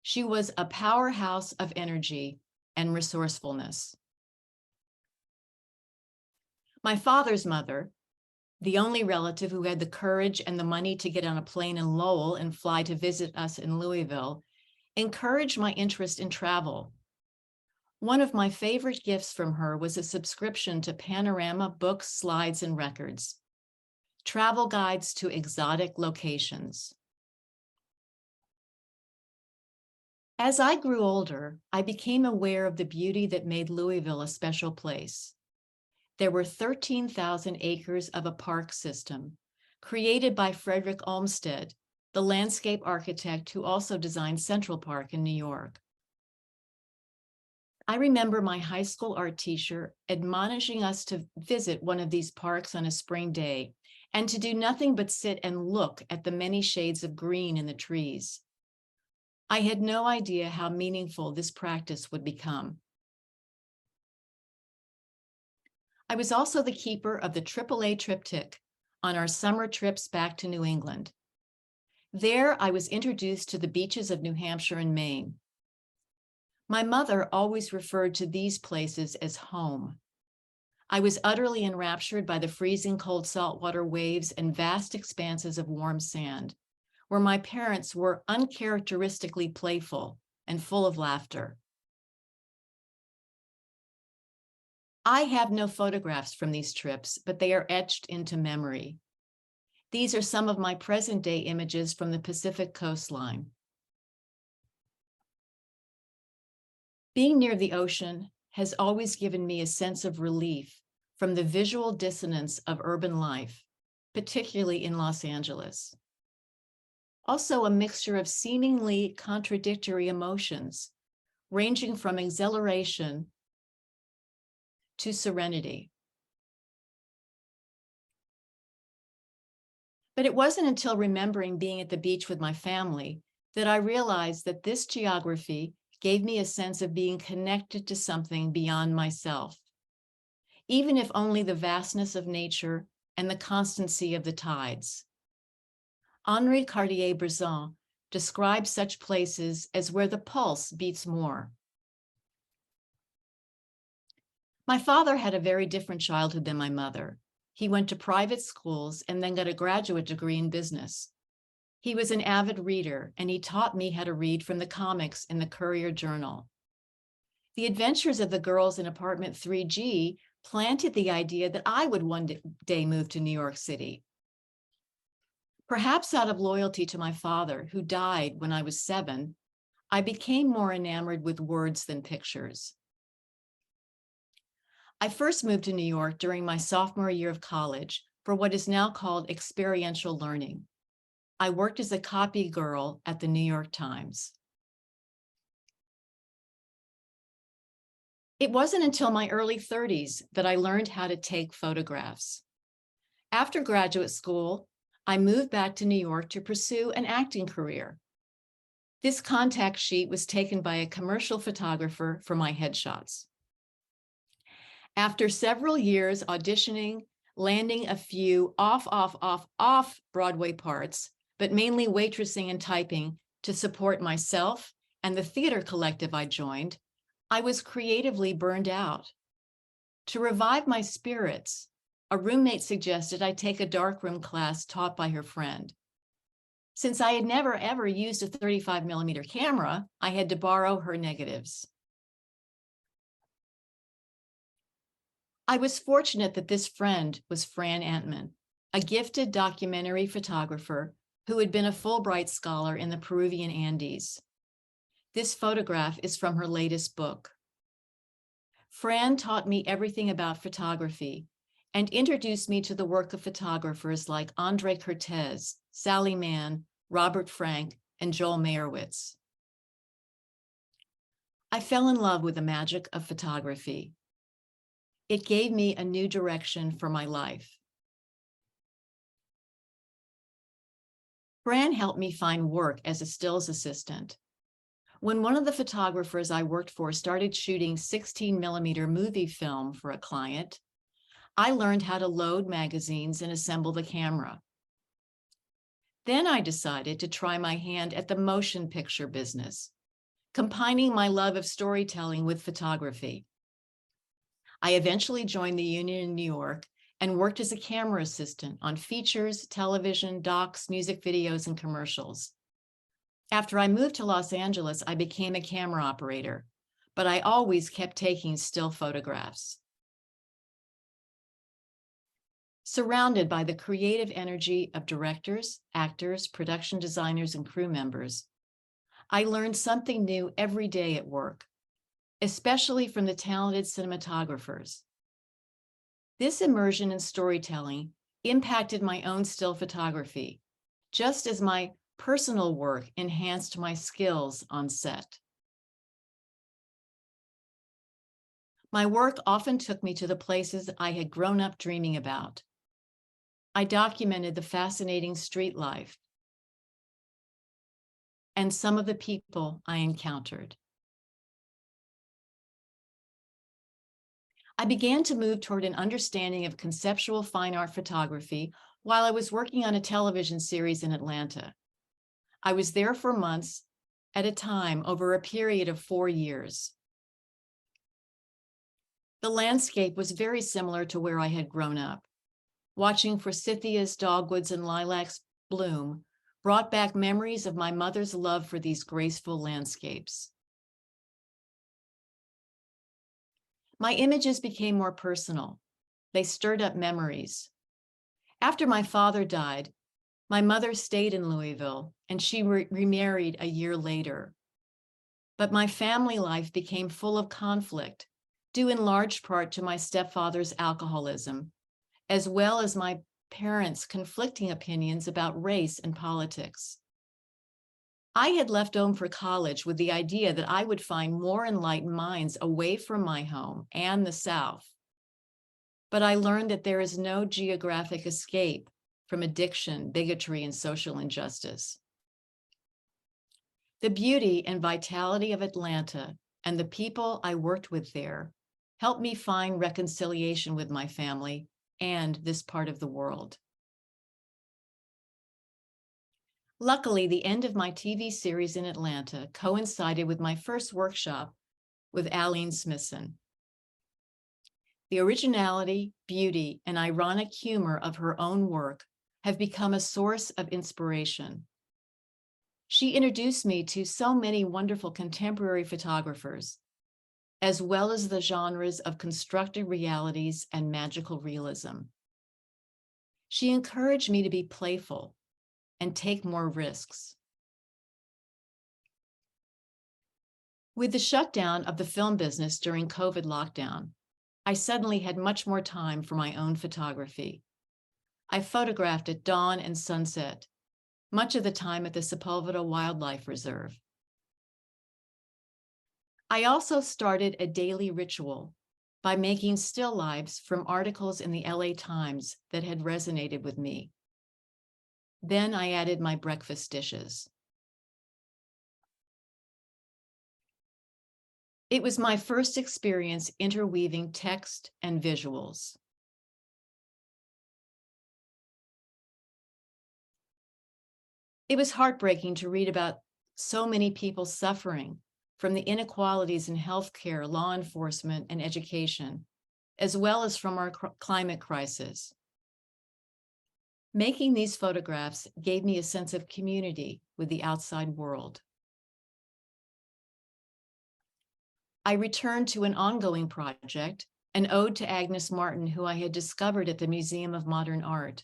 She was a powerhouse of energy and resourcefulness. My father's mother, the only relative who had the courage and the money to get on a plane in Lowell and fly to visit us in Louisville, encouraged my interest in travel. One of my favorite gifts from her was a subscription to Panorama books, slides, and records, travel guides to exotic locations. As I grew older, I became aware of the beauty that made Louisville a special place. There were 13,000 acres of a park system created by Frederick Olmsted, the landscape architect who also designed Central Park in New York. I remember my high school art teacher admonishing us to visit one of these parks on a spring day and to do nothing but sit and look at the many shades of green in the trees. I had no idea how meaningful this practice would become. I was also the keeper of the AAA triptych on our summer trips back to New England. There, I was introduced to the beaches of New Hampshire and Maine. My mother always referred to these places as home. I was utterly enraptured by the freezing cold saltwater waves and vast expanses of warm sand, where my parents were uncharacteristically playful and full of laughter. I have no photographs from these trips, but they are etched into memory. These are some of my present-day images from the Pacific coastline. Being near the ocean has always given me a sense of relief from the visual dissonance of urban life, particularly in Los Angeles. Also, a mixture of seemingly contradictory emotions, ranging from exhilaration to serenity. But it wasn't until remembering being at the beach with my family that I realized that this geography gave me a sense of being connected to something beyond myself, even if only the vastness of nature and the constancy of the tides. Henri Cartier-Bresson describes such places as where the pulse beats more. My father had a very different childhood than my mother. He went to private schools and then got a graduate degree in business. He was an avid reader, and he taught me how to read from the comics in the Courier Journal. The Adventures of the Girls in Apartment 3G planted the idea that I would one day move to New York City. Perhaps out of loyalty to my father, who died when I was 7, I became more enamored with words than pictures. I first moved to New York during my sophomore year of college for what is now called experiential learning. I worked as a copy girl at the New York Times. It wasn't until my early 30s that I learned how to take photographs. After graduate school, I moved back to New York to pursue an acting career. This contact sheet was taken by a commercial photographer for my headshots. After several years auditioning, landing a few off Broadway parts, but mainly waitressing and typing to support myself and the theater collective I joined, I was creatively burned out. To revive my spirits, a roommate suggested I take a darkroom class taught by her friend. Since I had never ever used a 35mm camera, I had to borrow her negatives. I was fortunate that this friend was Fran Antman, a gifted documentary photographer who had been a Fulbright scholar in the Peruvian Andes. This photograph is from her latest book. Fran taught me everything about photography and introduced me to the work of photographers like Andre Cortez, Sally Mann, Robert Frank, and Joel Meyerowitz. I fell in love with the magic of photography. It gave me a new direction for my life. Fran helped me find work as a stills assistant. When one of the photographers I worked for started shooting 16mm movie film for a client, I learned how to load magazines and assemble the camera. Then I decided to try my hand at the motion picture business, combining my love of storytelling with photography. I eventually joined the union in New York and worked as a camera assistant on features, television, docs, music videos, and commercials. After I moved to Los Angeles, I became a camera operator, but I always kept taking still photographs. Surrounded by the creative energy of directors, actors, production designers, and crew members, I learned something new every day at work, especially from the talented cinematographers. This immersion in storytelling impacted my own still photography, just as my personal work enhanced my skills on set. My work often took me to the places I had grown up dreaming about. I documented the fascinating street life and some of the people I encountered. I began to move toward an understanding of conceptual fine art photography while I was working on a television series in Atlanta. I was there for months at a time over a period of 4 years. The landscape was very similar to where I had grown up. Watching forsythias, dogwoods, and lilacs bloom brought back memories of my mother's love for these graceful landscapes. My images became more personal. They stirred up memories. After my father died, my mother stayed in Louisville and she remarried a year later. But my family life became full of conflict, due in large part to my stepfather's alcoholism, as well as my parents' conflicting opinions about race and politics. I had left home for college with the idea that I would find more enlightened minds away from my home and the South. But I learned that there is no geographic escape from addiction, bigotry, and social injustice. The beauty and vitality of Atlanta and the people I worked with there helped me find reconciliation with my family and this part of the world. Luckily, the end of my TV series in Atlanta coincided with my first workshop with Aline Smithson. The originality, beauty, and ironic humor of her own work have become a source of inspiration. She introduced me to so many wonderful contemporary photographers, as well as the genres of constructed realities and magical realism. She encouraged me to be playful and take more risks. With the shutdown of the film business during COVID lockdown, I suddenly had much more time for my own photography. I photographed at dawn and sunset, much of the time at the Sepulveda Wildlife Reserve. I also started a daily ritual by making still lifes from articles in the LA Times that had resonated with me. Then I added my breakfast dishes. It was my first experience interweaving text and visuals. It was heartbreaking to read about so many people suffering from the inequalities in healthcare, law enforcement, and education, as well as from our climate crisis. Making these photographs gave me a sense of community with the outside world. I returned to an ongoing project, an ode to Agnes Martin, who I had discovered at the Museum of Modern Art.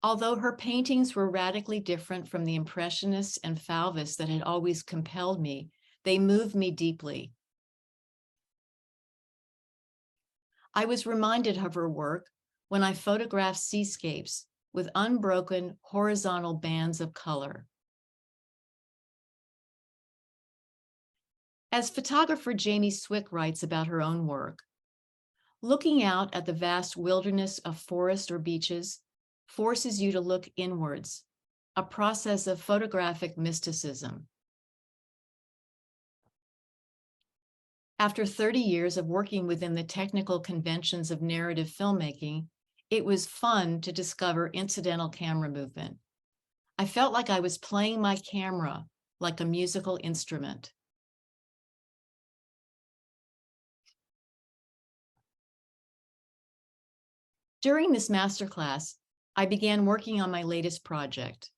Although her paintings were radically different from the Impressionists and Fauvists that had always compelled me, they moved me deeply. I was reminded of her work when I photographed seascapes with unbroken horizontal bands of color. As photographer Jamie Swick writes about her own work, looking out at the vast wilderness of forest or beaches forces you to look inwards, a process of photographic mysticism. After 30 years of working within the technical conventions of narrative filmmaking, it was fun to discover incidental camera movement. I felt like I was playing my camera like a musical instrument. During this masterclass, I began working on my latest project.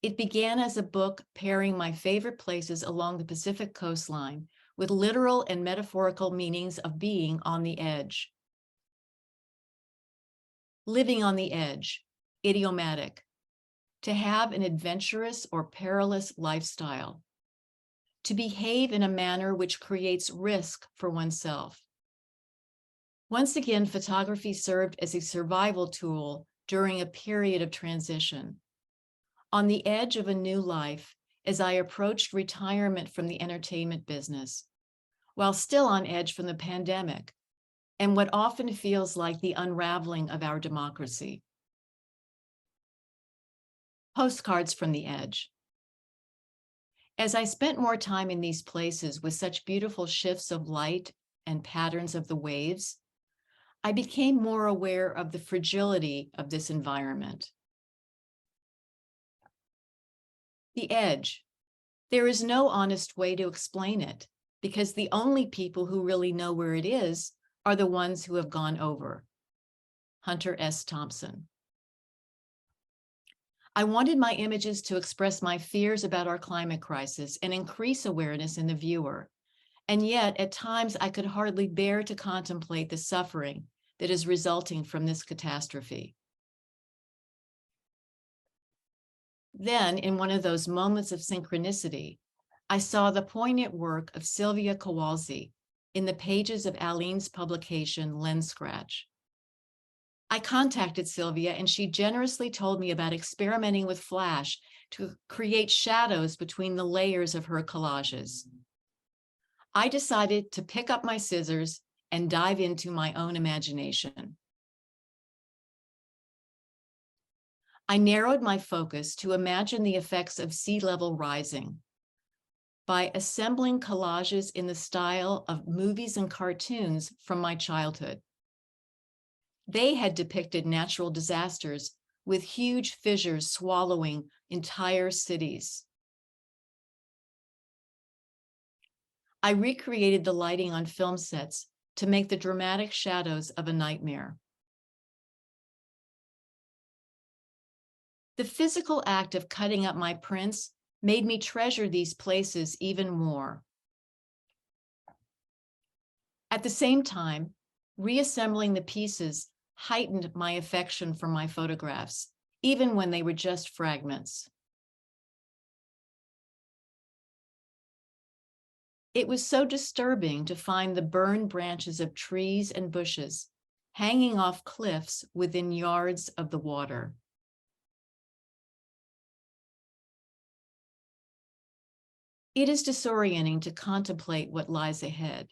It began as a book pairing my favorite places along the Pacific coastline with literal and metaphorical meanings of being on the edge. Living on the edge, idiomatic, to have an adventurous or perilous lifestyle, to behave in a manner which creates risk for oneself. Once again, photography served as a survival tool during a period of transition. On the edge of a new life, as I approached retirement from the entertainment business, while still on edge from the pandemic and what often feels like the unraveling of our democracy. Postcards from the edge. As I spent more time in these places with such beautiful shifts of light and patterns of the waves, I became more aware of the fragility of this environment. The edge. There is no honest way to explain it, because the only people who really know where it is are the ones who have gone over. Hunter S. Thompson. I wanted my images to express my fears about our climate crisis and increase awareness in the viewer, And yet, at times, I could hardly bear to contemplate the suffering that is resulting from this catastrophe. Then, in one of those moments of synchronicity, I saw the poignant work of Sylvia Kowalski in the pages of Aline's publication, Lens Scratch. I contacted Sylvia and she generously told me about experimenting with Flash to create shadows between the layers of her collages. I decided to pick up my scissors and dive into my own imagination. I narrowed my focus to imagine the effects of sea level rising by assembling collages in the style of movies and cartoons from my childhood. They had depicted natural disasters with huge fissures swallowing entire cities. I recreated the lighting on film sets to make the dramatic shadows of a nightmare. The physical act of cutting up my prints made me treasure these places even more. At the same time, reassembling the pieces heightened my affection for my photographs, even when they were just fragments. It was so disturbing to find the burned branches of trees and bushes hanging off cliffs within yards of the water. It is disorienting to contemplate what lies ahead.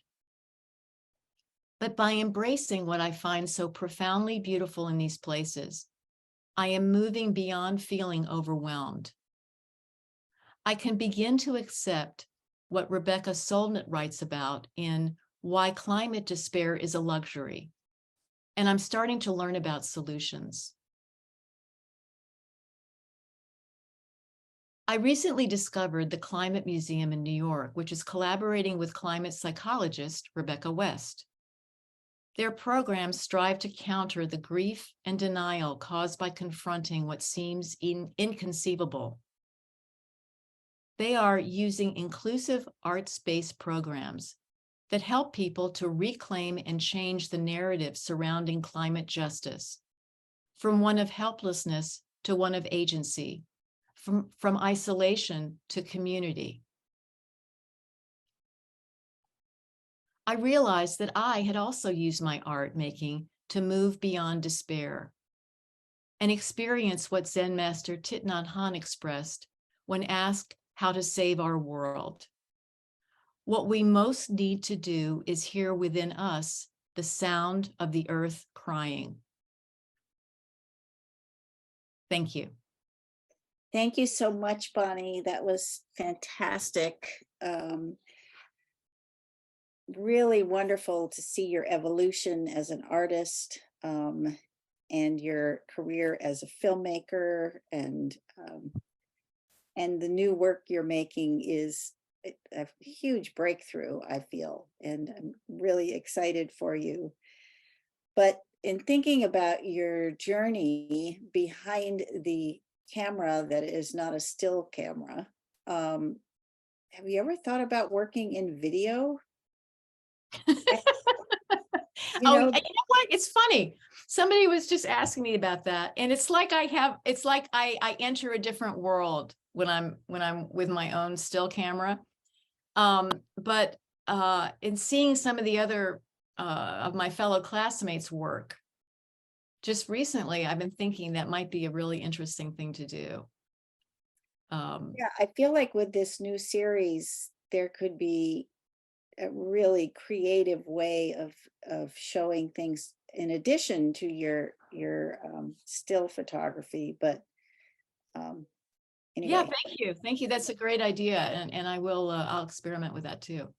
But by embracing what I find so profoundly beautiful in these places, I am moving beyond feeling overwhelmed. I can begin to accept what Rebecca Solnit writes about in Why Climate Despair is a Luxury, and I'm starting to learn about solutions. I recently discovered the Climate Museum in New York, which is collaborating with climate psychologist Rebecca West. Their programs strive to counter the grief and denial caused by confronting what seems inconceivable. They are using inclusive arts-based programs that help people to reclaim and change the narrative surrounding climate justice, from one of helplessness to one of agency, from isolation to community. I realized that I had also used my art making to move beyond despair and experience what Zen master Thich Nhat Hanh expressed when asked how to save our world. What we most need to do is hear within us the sound of the earth crying. Thank you. Thank you so much, Bonnie. That was fantastic. Really wonderful to see your evolution as an artist, and your career as a filmmaker, and the new work you're making is a huge breakthrough, I feel, and I'm really excited for you. But in thinking about your journey behind the camera that is not a still camera, have you ever thought about working in video? You Oh, know, you know what? It's funny. Somebody was just asking me about that, and it's like I enter a different world when I'm with my own still camera. But in seeing some of the other of my fellow classmates' work, just recently, I've been thinking that might be a really interesting thing to do. yeah, I feel like with this new series, there could be a really creative way of showing things in addition to your still photography. But Yeah, anyway, thank you. Thank you. That's a great idea. And I will, I'll experiment with that too.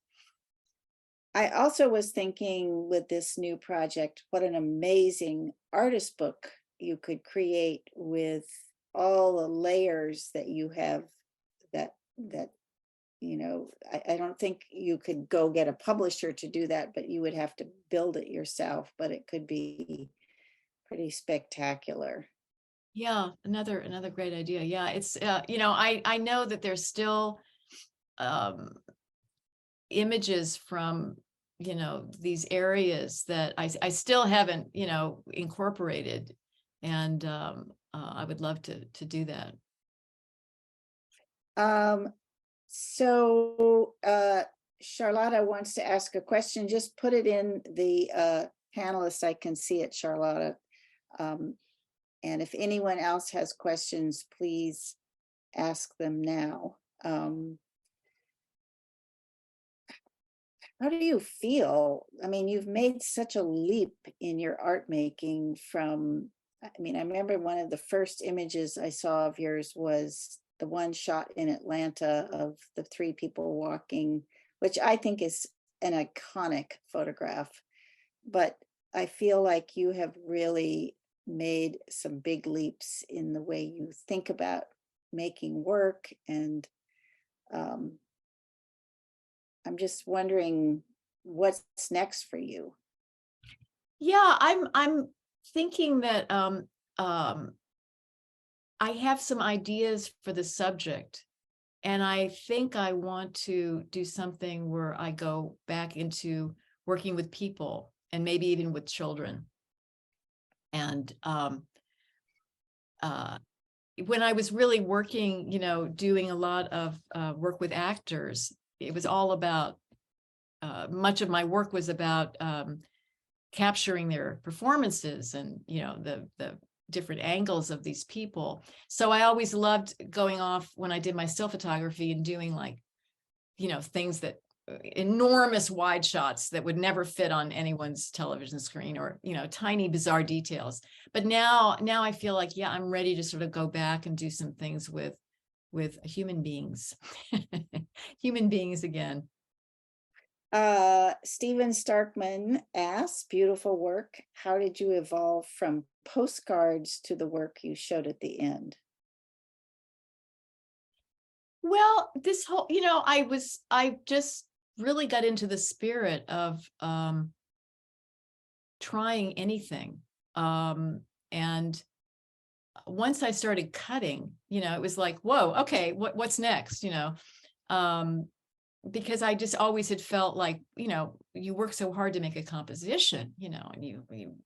I also was thinking with this new project, what an amazing artist book you could create with all the layers that you have, that I don't think you could go get a publisher to do that, but you would have to build it yourself, but it could be pretty spectacular. Yeah, another great idea. Yeah, it's I know that there's still images from, these areas that I still haven't, incorporated. And I would love to do that. So Charlotta wants to ask a question. Just put it in the panelists. I can see it, Charlotta. And if anyone else has questions, please ask them now. How do you feel? I mean, you've made such a leap in your art making from, I remember one of the first images I saw of yours was the one shot in Atlanta of the three people walking, which I think is an iconic photograph. But I feel like you have really made some big leaps in the way you think about making work. And I'm just wondering what's next for you. Yeah, I'm thinking that I have some ideas for the subject, and I think I want to do something where I go back into working with people and maybe even with children. And when I was really working, doing a lot of work with actors, it was all about, much of my work was about capturing their performances and, the different angles of these people. So I always loved going off when I did my still photography and doing things that enormous wide shots that would never fit on anyone's television screen, or, tiny bizarre details. But now I feel like, yeah, I'm ready to sort of go back and do some things with human beings, human beings again. Steven Starkman asks, beautiful work. How did you evolve from postcards to the work you showed at the end? Well, this whole, I just really got into the spirit of trying anything. And once I started cutting, it was like, whoa, okay, what's next? Because I just always had felt like, you work so hard to make a composition, and you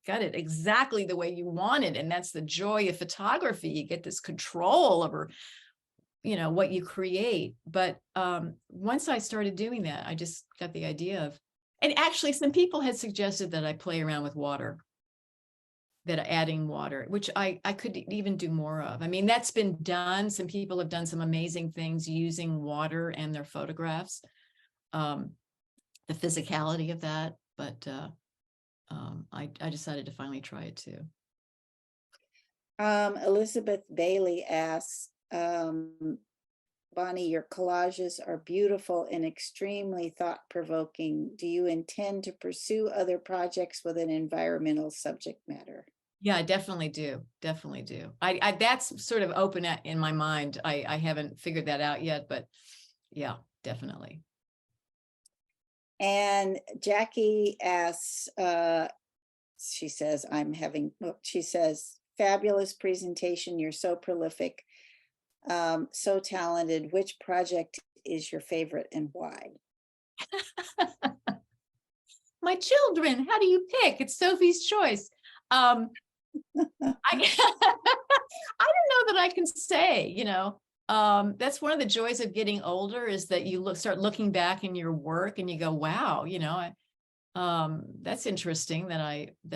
got it exactly the way you want it. And that's the joy of photography. You get this control over, what you create. But once I started doing that, I just got the idea of, and actually some people had suggested that I play around with water, that adding water, which I could even do more of. That's been done. Some people have done some amazing things using water and their photographs, the physicality of that. But I decided to finally try it too. Elizabeth Bailey asks, Bonnie, your collages are beautiful and extremely thought-provoking. Do you intend to pursue other projects with an environmental subject matter? Yeah, I definitely do. Definitely do. I that's sort of open in my mind. I haven't figured that out yet, but yeah, definitely. And Jackie asks, she says, fabulous presentation. You're so prolific, so talented. Which project is your favorite and why? My children, how do you pick? It's Sophie's choice. I I don't know that I can say, that's one of the joys of getting older, is that you start looking back in your work and you go, wow, that's interesting that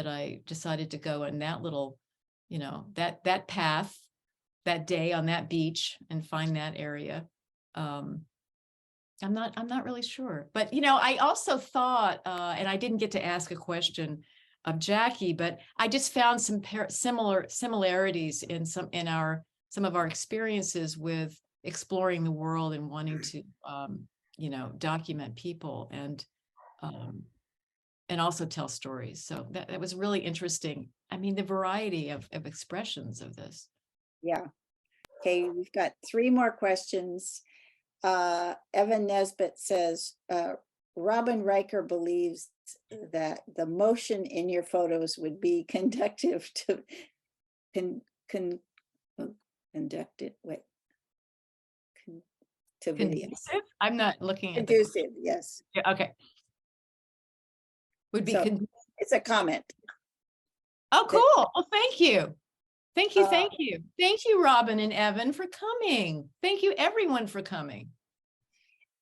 I decided to go in that little, that path that day on that beach and find that area. I'm not really sure, but I also thought, and I didn't get to ask a question of Jackie, but I just found some similarities in some of our experiences with exploring the world and wanting to, document people and also tell stories. So that was really interesting. The variety of expressions of this. Yeah. Okay, we've got 3 more questions. Evan Nesbitt says, Robin Riker believes that the motion in your photos would be conducive to to video. Conducive? I'm not looking at the, Conducive, yes. yeah, okay. Would be, So- It's a comment. oh, cool. Well, thank you. Thank you, Uh, thank you. Thank you, Robin and Evan, for coming. Thank you, everyone, for coming.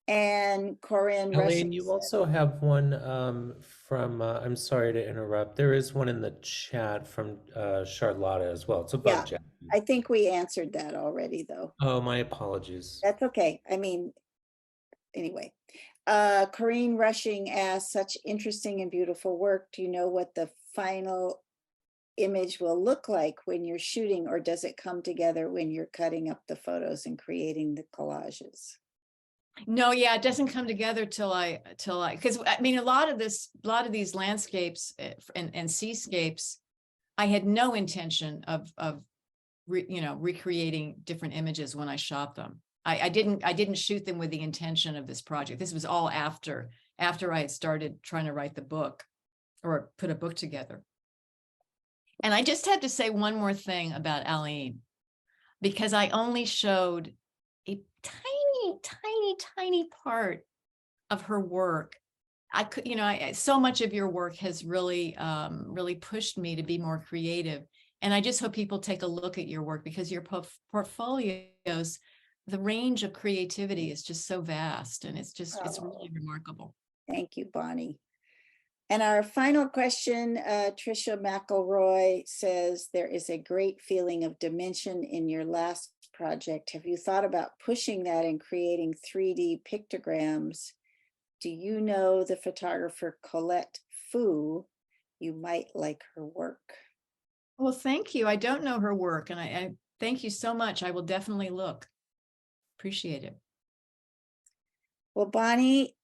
And Corinne Elaine, Rushing. you also have one from, I'm sorry to interrupt. There is one in the chat from Charlotta as well. It's above Jackie. I think we answered that already, though. Oh, my apologies. That's okay. I mean, anyway. Corinne Rushing asked, such interesting and beautiful work. Do you know what the final image will look like when you're shooting, or does it come together when you're cutting up the photos and creating the collages? No, yeah, it doesn't come together till I, because I mean, a lot of these landscapes and seascapes, I had no intention of recreating different images when I shot them. I didn't shoot them with the intention of this project. This was all after I had started trying to write the book or put a book together. And I just had to say one more thing about Aline, because I only showed a tiny part of her work. I could, so much of your work has really pushed me to be more creative. And I just hope people take a look at your work, because your portfolios, the range of creativity is just so vast, and it's really remarkable. Thank you, Bonnie. And our final question, Tricia McElroy says, there is a great feeling of dimension in your last project. Have you thought about pushing that and creating 3D pictograms? Do you know the photographer Colette Fu? You might like her work. Well, thank you. I don't know her work, and I thank you so much. I will definitely look. Appreciate it. Well, Bonnie,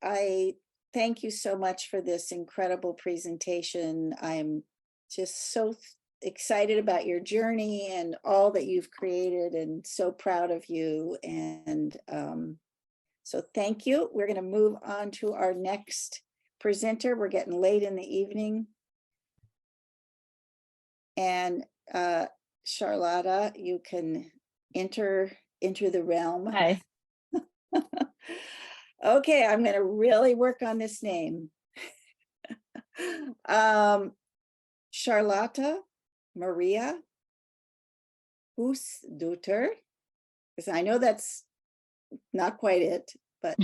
I thank you so much for this incredible presentation. I'm just so excited about your journey and all that you've created, and so proud of you. And so thank you. We're going to move on to our next presenter. We're getting late in the evening. And Charlotta, you can enter the realm. Hi. Okay, I'm going to really work on this name. Charlotta Maria Huisdotter, because I know that's not quite it, but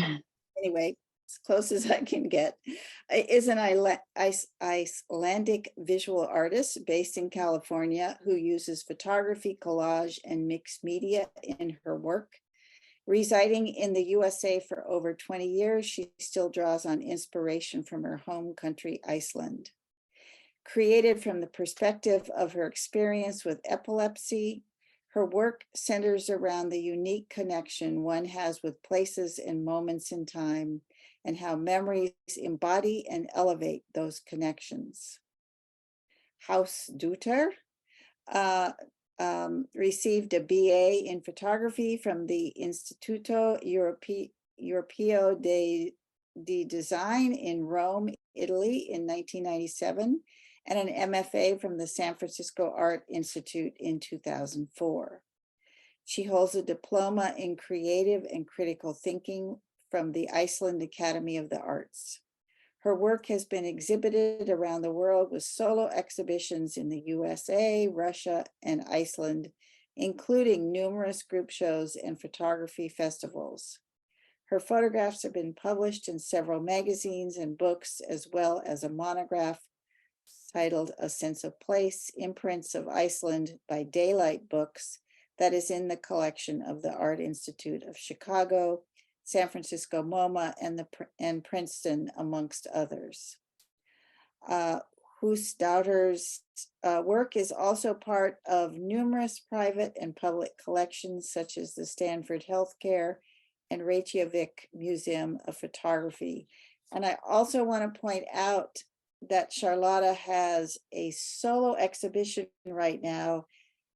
anyway, as close as I can get, is an Icelandic visual artist based in California who uses photography, collage, and mixed media in her work. Residing in the USA for over 20 years, she still draws on inspiration from her home country, Iceland. Created from the perspective of her experience with epilepsy, her work centers around the unique connection one has with places and moments in time, and how memories embody and elevate those connections. Huisdotter received a BA in photography from the Istituto Europeo di Design in Rome, Italy in 1997, and an MFA from the San Francisco Art Institute in 2004. She holds a diploma in creative and critical thinking from the Iceland Academy of the Arts. Her work has been exhibited around the world with solo exhibitions in the USA, Russia, and Iceland, including numerous group shows and photography festivals. Her photographs have been published in several magazines and books, as well as a monograph titled A Sense of Place, Imprints of Iceland by Daylight Books, that is in the collection of the Art Institute of Chicago, San Francisco MoMA, and Princeton, amongst others. Huisdotter's work is also part of numerous private and public collections, such as the Stanford Healthcare and Reykjavik Museum of Photography. And I also want to point out that Charlotta has a solo exhibition right now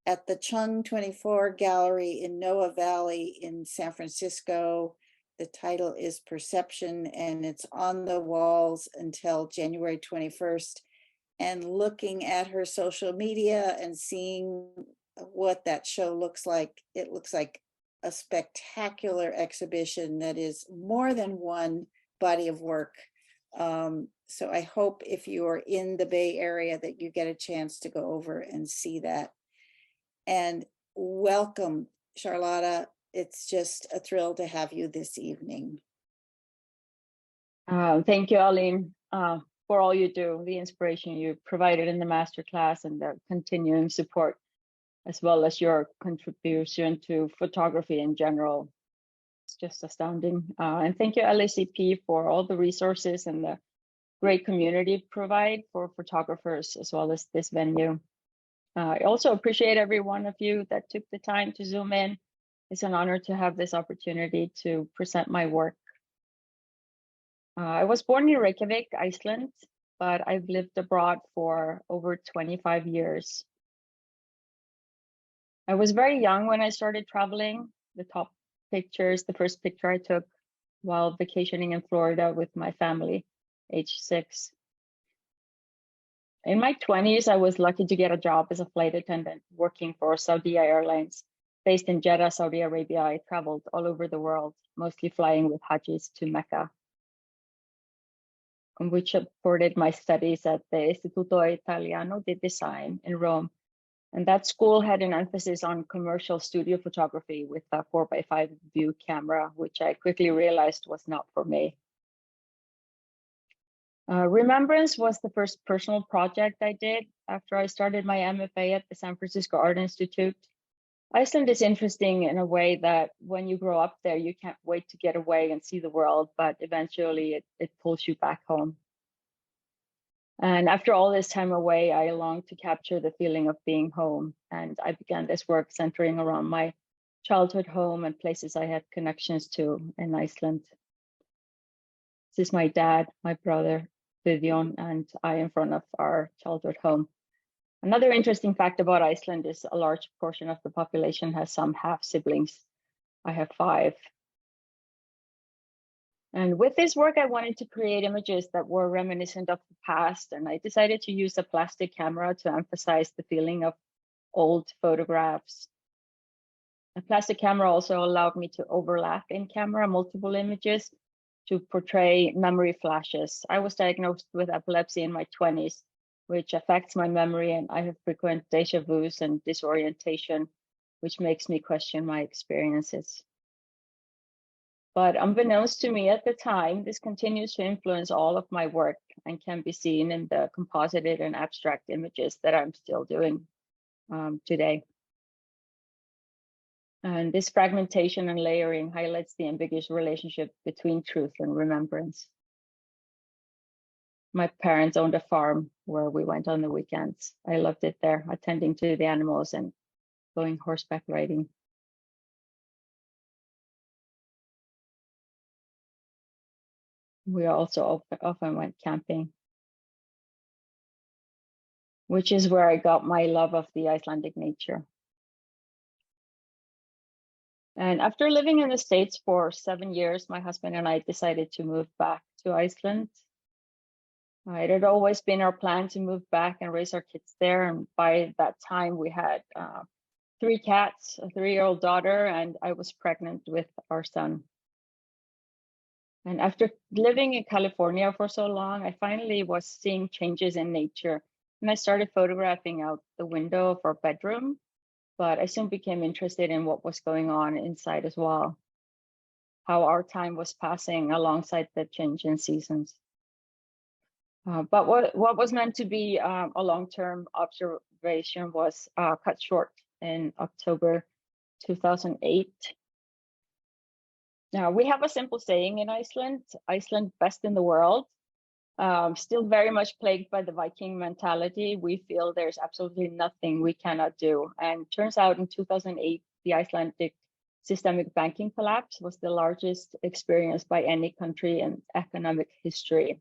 at the Chung 24 Gallery in Noa Valley in San Francisco. The title is Perception, and it's on the walls until January 21st. And looking at her social media and seeing what that show looks like, it looks like a spectacular exhibition that is more than one body of work. So I hope if you are in the Bay Area that you get a chance to go over and see that. And welcome, Charlotta. It's just a thrill to have you this evening. Thank you, Aline, for all you do, the inspiration you provided in the masterclass and the continuing support, as well as your contribution to photography in general. It's just astounding. And thank you, LACP, for all the resources and the great community provide for photographers, as well as this venue. I also appreciate every one of you that took the time to Zoom in. It's an honor to have this opportunity to present my work. I was born in Reykjavik, Iceland, but I've lived abroad for over 25 years. I was very young when I started traveling. The top picture is the first picture I took while vacationing in Florida with my family, age 6. In my 20s, I was lucky to get a job as a flight attendant working for Saudi Airlines. Based in Jeddah, Saudi Arabia, I traveled all over the world, mostly flying with Hajis to Mecca, which supported my studies at the Istituto Italiano di Design in Rome. And that school had an emphasis on commercial studio photography with a 4x5 view camera, which I quickly realized was not for me. Remembrance was the first personal project I did after I started my MFA at the San Francisco Art Institute. Iceland is interesting in a way that when you grow up there, you can't wait to get away and see the world, but eventually it pulls you back home. And after all this time away, I longed to capture the feeling of being home. And I began this work centering around my childhood home and places I had connections to in Iceland. This is my dad, my brother, Vivian, and I in front of our childhood home. Another interesting fact about Iceland is a large portion of the population has some half siblings. I have 5. And with this work, I wanted to create images that were reminiscent of the past. And I decided to use a plastic camera to emphasize the feeling of old photographs. A plastic camera also allowed me to overlap in camera multiple images to portray memory flashes. I was diagnosed with epilepsy in my 20s, which affects my memory, and I have frequent deja vus and disorientation, which makes me question my experiences. But unbeknownst to me at the time, this continues to influence all of my work and can be seen in the composited and abstract images that I'm still doing today. And this fragmentation and layering highlights the ambiguous relationship between truth and remembrance. My parents owned a farm where we went on the weekends. I loved it there, attending to the animals and going horseback riding. We also often went camping, which is where I got my love of the Icelandic nature. And after living in the States for 7 years, my husband and I decided to move back to Iceland. It had always been our plan to move back and raise our kids there. And by that time, we had 3 cats, a 3-year-old daughter, and I was pregnant with our son. And after living in California for so long, I finally was seeing changes in nature. And I started photographing out the window of our bedroom, but I soon became interested in what was going on inside as well, how our time was passing alongside the change in seasons. But what was meant to be a long-term observation was cut short in October 2008. Now, we have a simple saying in Iceland, Iceland best in the world. Still very much plagued by the Viking mentality. We feel there's absolutely nothing we cannot do. And turns out in 2008, the Icelandic systemic banking collapse was the largest experienced by any country in economic history.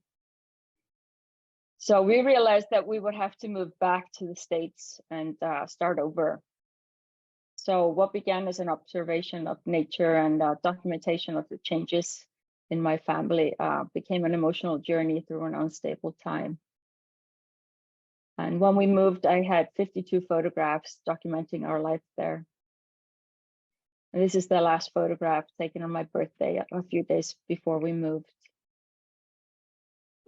So we realized that we would have to move back to the States and start over. So what began as an observation of nature and documentation of the changes in my family became an emotional journey through an unstable time. And when we moved, I had 52 photographs documenting our life there. And this is the last photograph taken on my birthday a few days before we moved.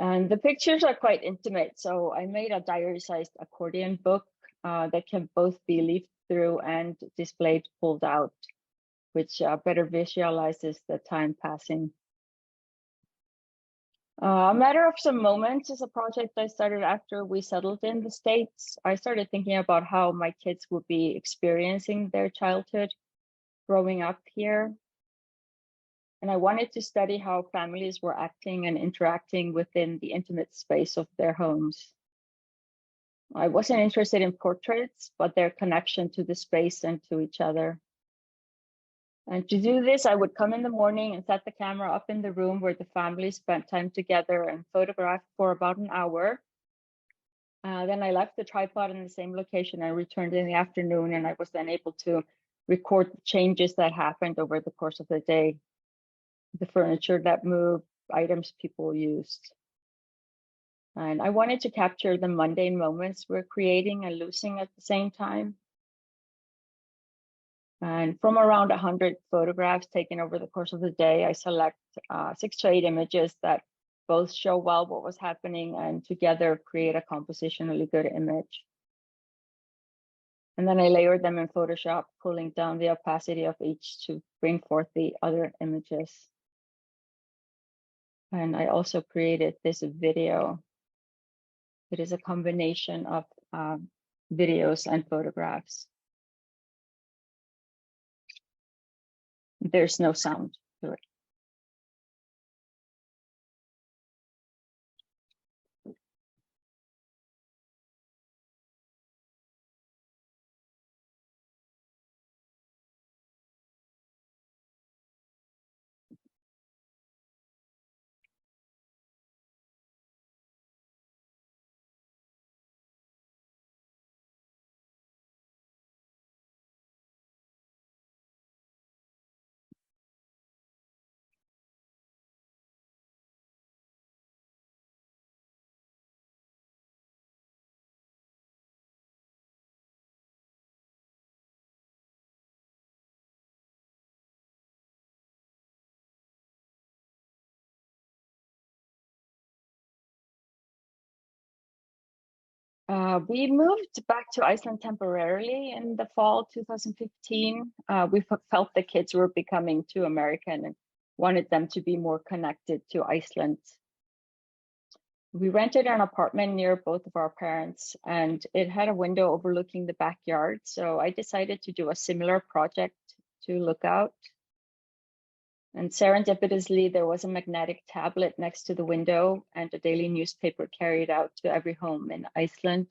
And the pictures are quite intimate. So I made a diary-sized accordion book that can both be leafed through and displayed pulled out, which better visualizes the time passing. A Matter of Some Moments is a project I started after we settled in the States. I started thinking about how my kids would be experiencing their childhood growing up here. And I wanted to study how families were acting and interacting within the intimate space of their homes. I wasn't interested in portraits, but their connection to the space and to each other. And to do this, I would come in the morning and set the camera up in the room where the family spent time together and photographed for about an hour. Then I left the tripod in the same location and returned in the afternoon, and I was then able to record the changes that happened over the course of the day, the furniture that moved, items people used. And I wanted to capture the mundane moments we're creating and losing at the same time. And from around 100 photographs taken over the course of the day, I select 6 to 8 images that both show well what was happening and together create a compositionally good image. And then I layered them in Photoshop, pulling down the opacity of each to bring forth the other images. And I also created this video. It is a combination of videos and photographs. There's no sound to it. We moved back to Iceland temporarily in the fall 2015. We felt the kids were becoming too American and wanted them to be more connected to Iceland. We rented an apartment near both of our parents, and it had a window overlooking the backyard. So I decided to do a similar project to look out. And serendipitously, there was a magnetic tablet next to the window and a daily newspaper carried out to every home in Iceland.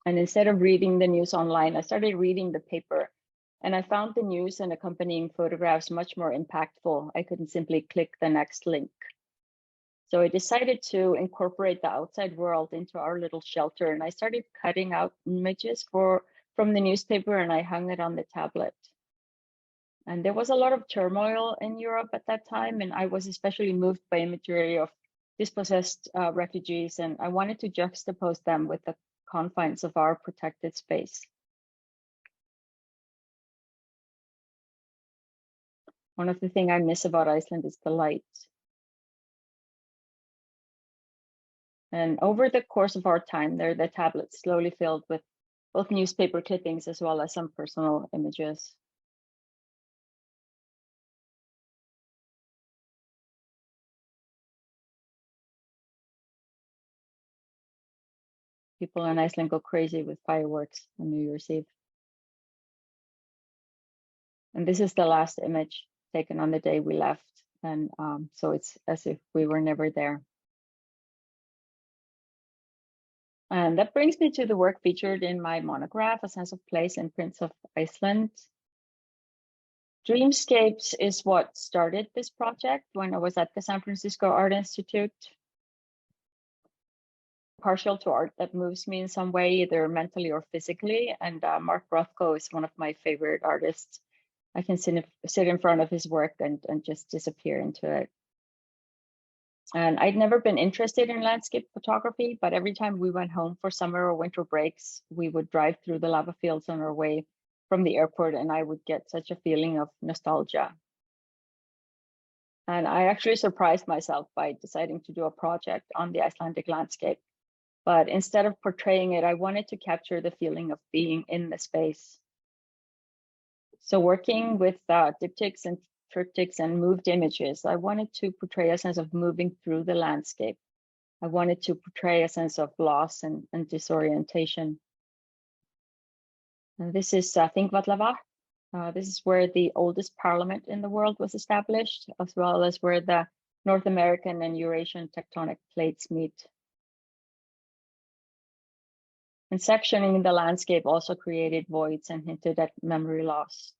And instead of reading the news online, I started reading the paper, and I found the news and accompanying photographs much more impactful. I couldn't simply click the next link. So I decided to incorporate the outside world into our little shelter, and I started cutting out images from the newspaper, and I hung it on the tablet. And there was a lot of turmoil in Europe at that time, and I was especially moved by imagery of dispossessed refugees, and I wanted to juxtapose them with the confines of our protected space. One of the things I miss about Iceland is the light. And over the course of our time there, the tablet slowly filled with both newspaper clippings as well as some personal images. People in Iceland go crazy with fireworks on New Year's Eve. And this is the last image taken on the day we left. And so it's as if we were never there. And that brings me to the work featured in my monograph, A Sense of Place and Prints of Iceland. Dreamscapes is what started this project when I was at the San Francisco Art Institute. Partial to art that moves me in some way, either mentally or physically. And Mark Rothko is one of my favorite artists. I can sit in front of his work and just disappear into it. And I'd never been interested in landscape photography, but every time we went home for summer or winter breaks, we would drive through the lava fields on our way from the airport, and I would get such a feeling of nostalgia. And I actually surprised myself by deciding to do a project on the Icelandic landscape. But instead of portraying it, I wanted to capture the feeling of being in the space. So working with diptychs and triptychs and moved images, I wanted to portray a sense of moving through the landscape. I wanted to portray a sense of loss and disorientation. And this is Thingvallavatn. This is where the oldest parliament in the world was established, as well as where the North American and Eurasian tectonic plates meet. And sectioning the landscape also created voids and hinted at memory loss.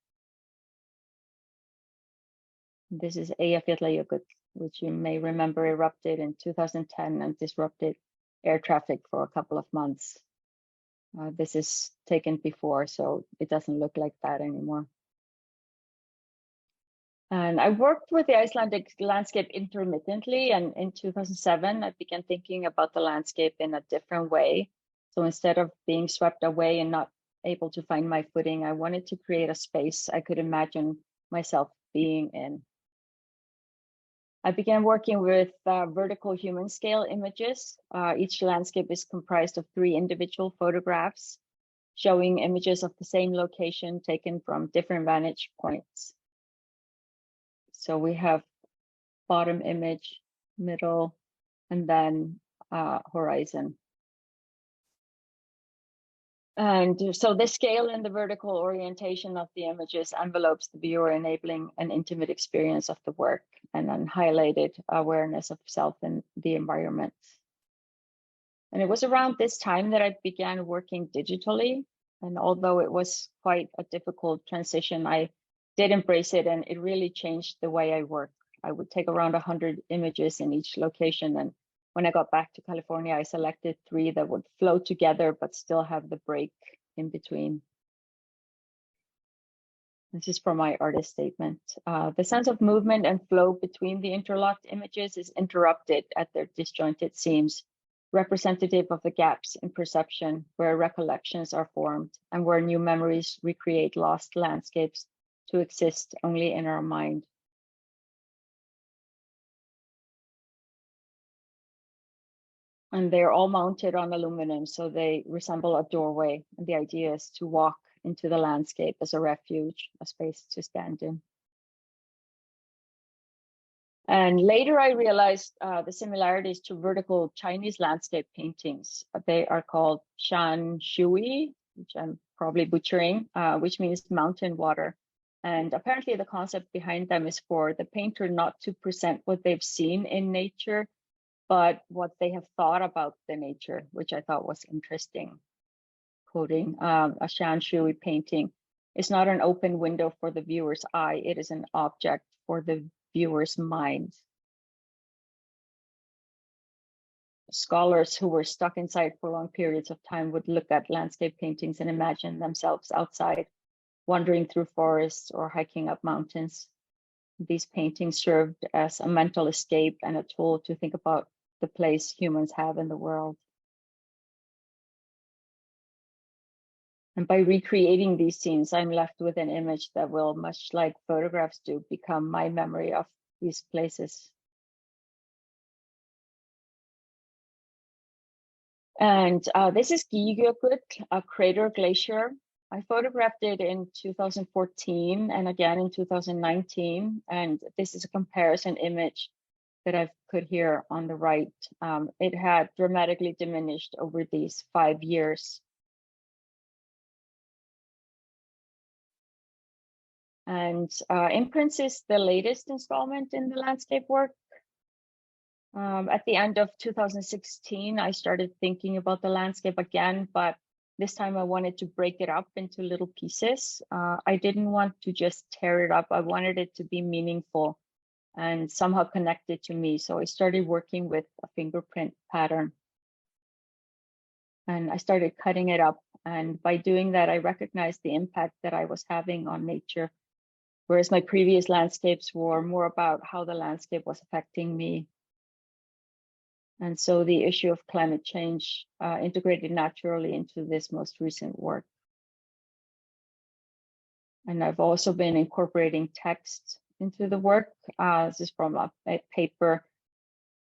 This is Eyjafjallajökull, which you may remember erupted in 2010 and disrupted air traffic for a couple of months. This is taken before, so it doesn't look like that anymore. And I worked with the Icelandic landscape intermittently, and in 2007, I began thinking about the landscape in a different way. So instead of being swept away and not able to find my footing, I wanted to create a space I could imagine myself being in. I began working with vertical human scale images. Each landscape is comprised of 3 individual photographs showing images of the same location taken from different vantage points. So we have bottom image, middle, and then horizon. And so the scale and the vertical orientation of the images envelopes the viewer, enabling an intimate experience of the work and then highlighted awareness of self and the environment. And it was around this time that I began working digitally. And although it was quite a difficult transition, I did embrace it, and it really changed the way I work. I would take around 100 images in each location, and when I got back to California, I selected 3 that would flow together but still have the break in between. This is from my artist statement. The sense of movement and flow between the interlocked images is interrupted at their disjointed seams, representative of the gaps in perception where recollections are formed and where new memories recreate lost landscapes to exist only in our mind. And they're all mounted on aluminum, so they resemble a doorway. And the idea is to walk into the landscape as a refuge, a space to stand in. And later I realized the similarities to vertical Chinese landscape paintings. They are called Shan Shui, which I'm probably butchering, which means mountain water. And apparently the concept behind them is for the painter not to present what they've seen in nature, but what they have thought about the nature, which I thought was interesting. Quoting a Shan Shui painting, is not an open window for the viewer's eye, it is an object for the viewer's mind. Scholars who were stuck inside for long periods of time would look at landscape paintings and imagine themselves outside, wandering through forests or hiking up mountains. These paintings served as a mental escape and a tool to think about the place humans have in the world. And by recreating these scenes, I'm left with an image that will, much like photographs do, become my memory of these places. And this is Gígjökull, a crater glacier. I photographed it in 2014 and again in 2019. And this is a comparison image that I've put here on the right. It had dramatically diminished over these 5 years. And Imprints is the latest installment in the landscape work. At the end of 2016, I started thinking about the landscape again, but this time I wanted to break it up into little pieces. I didn't want to just tear it up. I wanted it to be meaningful and somehow connected to me. So I started working with a fingerprint pattern. And I started cutting it up. And by doing that, I recognized the impact that I was having on nature. Whereas my previous landscapes were more about how the landscape was affecting me. And so the issue of climate change integrated naturally into this most recent work. And I've also been incorporating text into the work. This is from a paper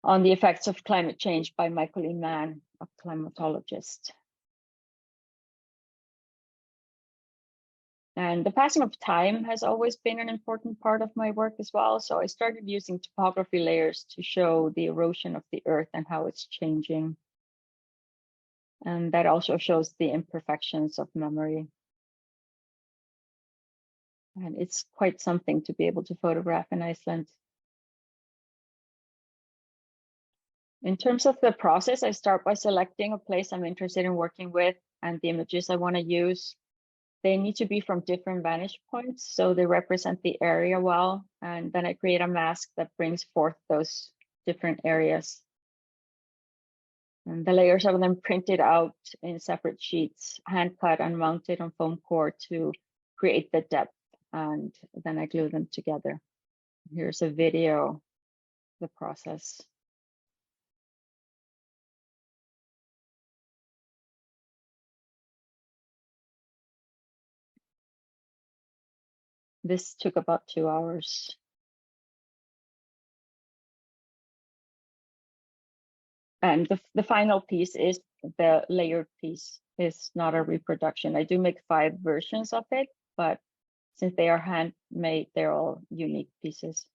on the effects of climate change by Michael E. Mann, a climatologist. And the passing of time has always been an important part of my work as well. So I started using topography layers to show the erosion of the earth and how it's changing. And that also shows the imperfections of memory. And it's quite something to be able to photograph in Iceland. In terms of the process, I start by selecting a place I'm interested in working with and the images I want to use. They need to be from different vantage points, so they represent the area well. And then I create a mask that brings forth those different areas. And the layers are then printed out in separate sheets, hand cut and mounted on foam core to create the depth. And then I glue them together. Here's a video of the process. This took about 2 hours. And the final piece is the layered piece. It's not a reproduction. I do make 5 versions of it, but since they are handmade, they're all unique pieces.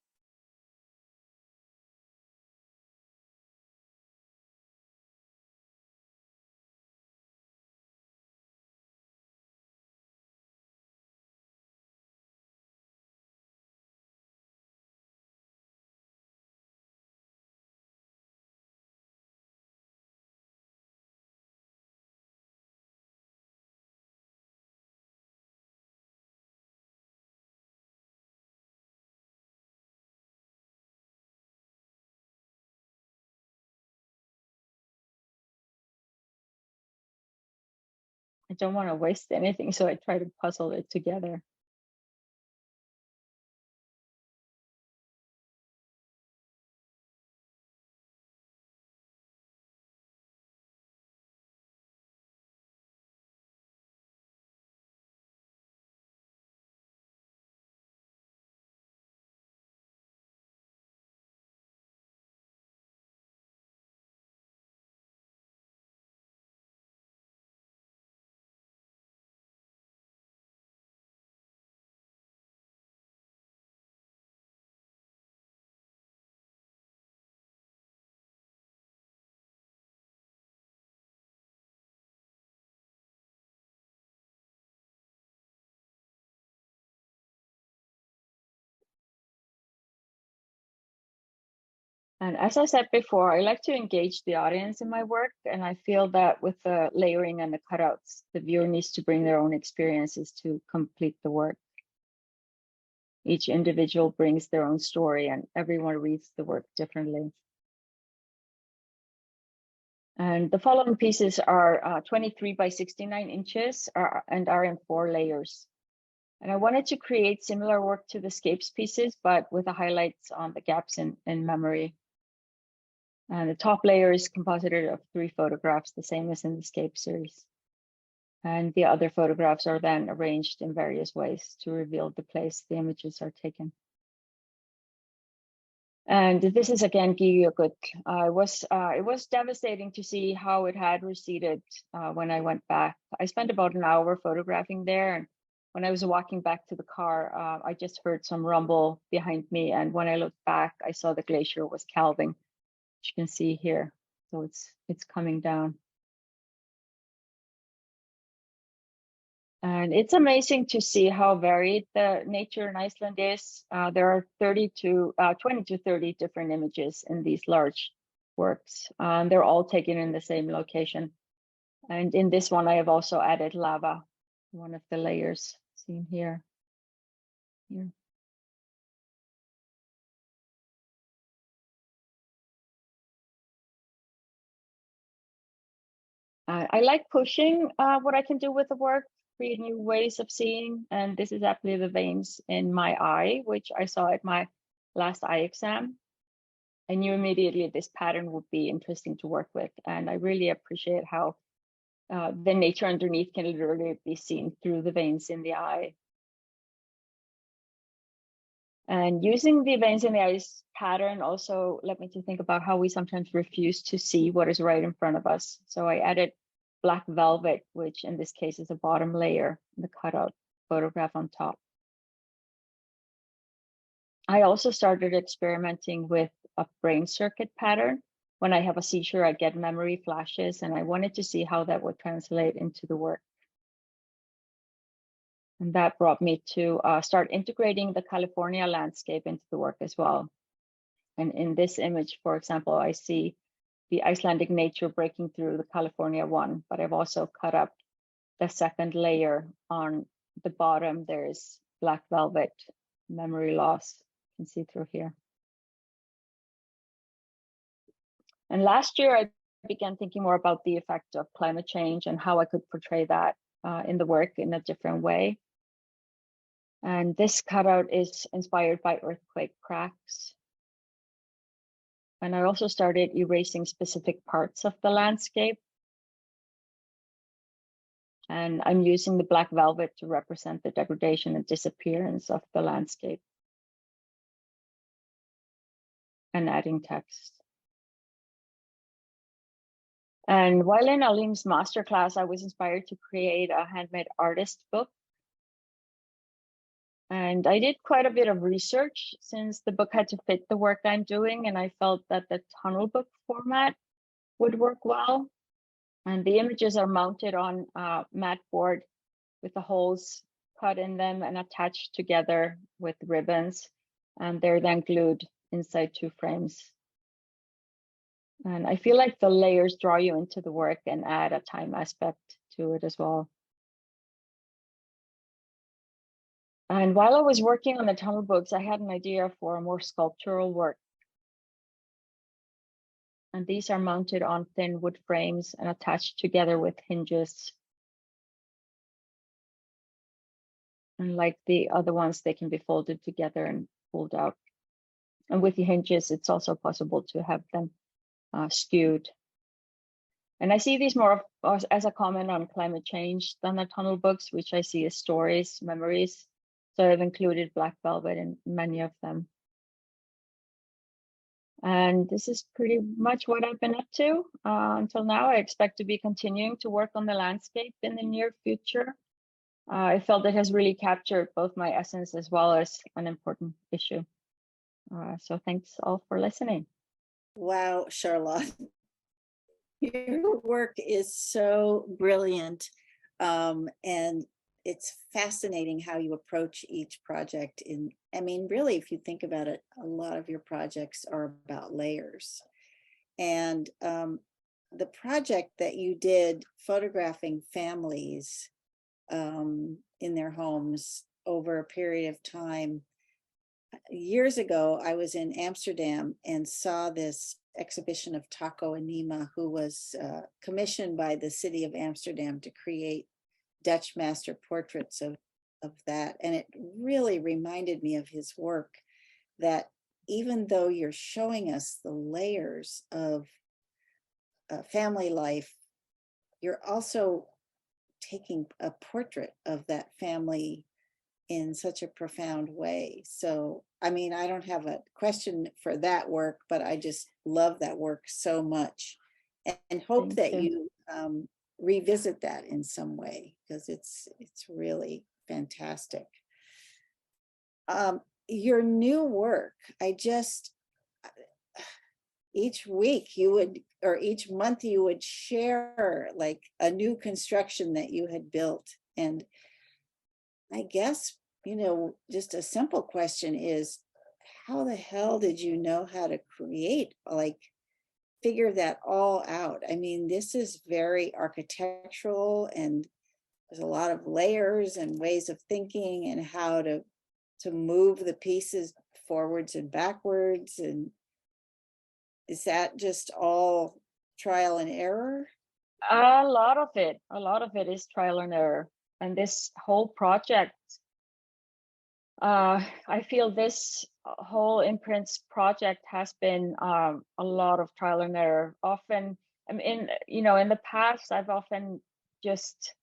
I don't want to waste anything, so I try to puzzle it together. And as I said before, I like to engage the audience in my work. And I feel that with the layering and the cutouts, the viewer needs to bring their own experiences to complete the work. Each individual brings their own story and everyone reads the work differently. And the following pieces are 23 by 69 inches and are in 4 layers. And I wanted to create similar work to the Scapes pieces, but with the highlights on the gaps in memory. And the top layer is composited of 3 photographs, the same as in the Scape series. And the other photographs are then arranged in various ways to reveal the place the images are taken. And this is again Giuguk. It was devastating to see how it had receded when I went back. I spent about an hour photographing there, and when I was walking back to the car, I just heard some rumble behind me. And when I looked back, I saw the glacier was calving, which you can see here. So it's coming down. And it's amazing to see how varied the nature in Iceland is. There are 20 to 30 different images in these large works. They're all taken in the same location. And in this one, I have also added lava, one of the layers seen here. I like pushing what I can do with the work, create new ways of seeing. And this is actually the veins in my eye, which I saw at my last eye exam. I knew immediately this pattern would be interesting to work with. And I really appreciate how the nature underneath can literally be seen through the veins in the eye. And using the veins in the ice pattern also led me to think about how we sometimes refuse to see what is right in front of us. So I added black velvet, which in this case is a bottom layer, the cutout photograph on top. I also started experimenting with a brain circuit pattern. When I have a seizure, I get memory flashes, and I wanted to see how that would translate into the work. And that brought me to start integrating the California landscape into the work as well. And in this image, for example, I see the Icelandic nature breaking through the California one, but I've also cut up the second layer on the bottom. There's black velvet, memory loss. You can see through here. And last year, I began thinking more about the effect of climate change and how I could portray that in the work in a different way. And this cutout is inspired by earthquake cracks. And I also started erasing specific parts of the landscape. And I'm using the black velvet to represent the degradation and disappearance of the landscape. And adding text. And while in Alim's masterclass, I was inspired to create a handmade artist book. And I did quite a bit of research since the book had to fit the work I'm doing, and I felt that the tunnel book format would work well. And the images are mounted on mat board with the holes cut in them and attached together with ribbons, and they're then glued inside 2 frames. And I feel like the layers draw you into the work and add a time aspect to it as well. And while I was working on the tunnel books, I had an idea for a more sculptural work. And these are mounted on thin wood frames and attached together with hinges. And like the other ones, they can be folded together and pulled out. And with the hinges, it's also possible to have them skewed. And I see these more as a comment on climate change than the tunnel books, which I see as stories, memories. So I've included black velvet in many of them. And this is pretty much what I've been up to until now. I expect to be continuing to work on the landscape in the near future. I felt it has really captured both my essence as well as an important issue. So thanks all for listening. Wow, Charlotte. Your work is so brilliant. And it's fascinating how you approach each project. I mean, really, if you think about it, a lot of your projects are about layers. And the project that you did photographing families in their homes over a period of time. Years ago, I was in Amsterdam and saw this exhibition of Taco Anima, who was commissioned by the city of Amsterdam to create Dutch master portraits of that. And it really reminded me of his work, that even though you're showing us the layers of family life, you're also taking a portrait of that family in such a profound way. So, I mean, I don't have a question for that work, but I just love that work so much and hope that you revisit that in some way, because it's really fantastic. Your new work, each week you would, or each month you would share like a new construction that you had built. And I guess, just a simple question is, how the hell did you know how to create, figure that all out? I mean, this is very architectural, and there's a lot of layers and ways of thinking and how to move the pieces forwards and backwards. And is that just all trial and error? A lot of it is trial and error. And this whole project, I feel this whole imprints project has been a lot of trial and error. Often, in the past, I've often just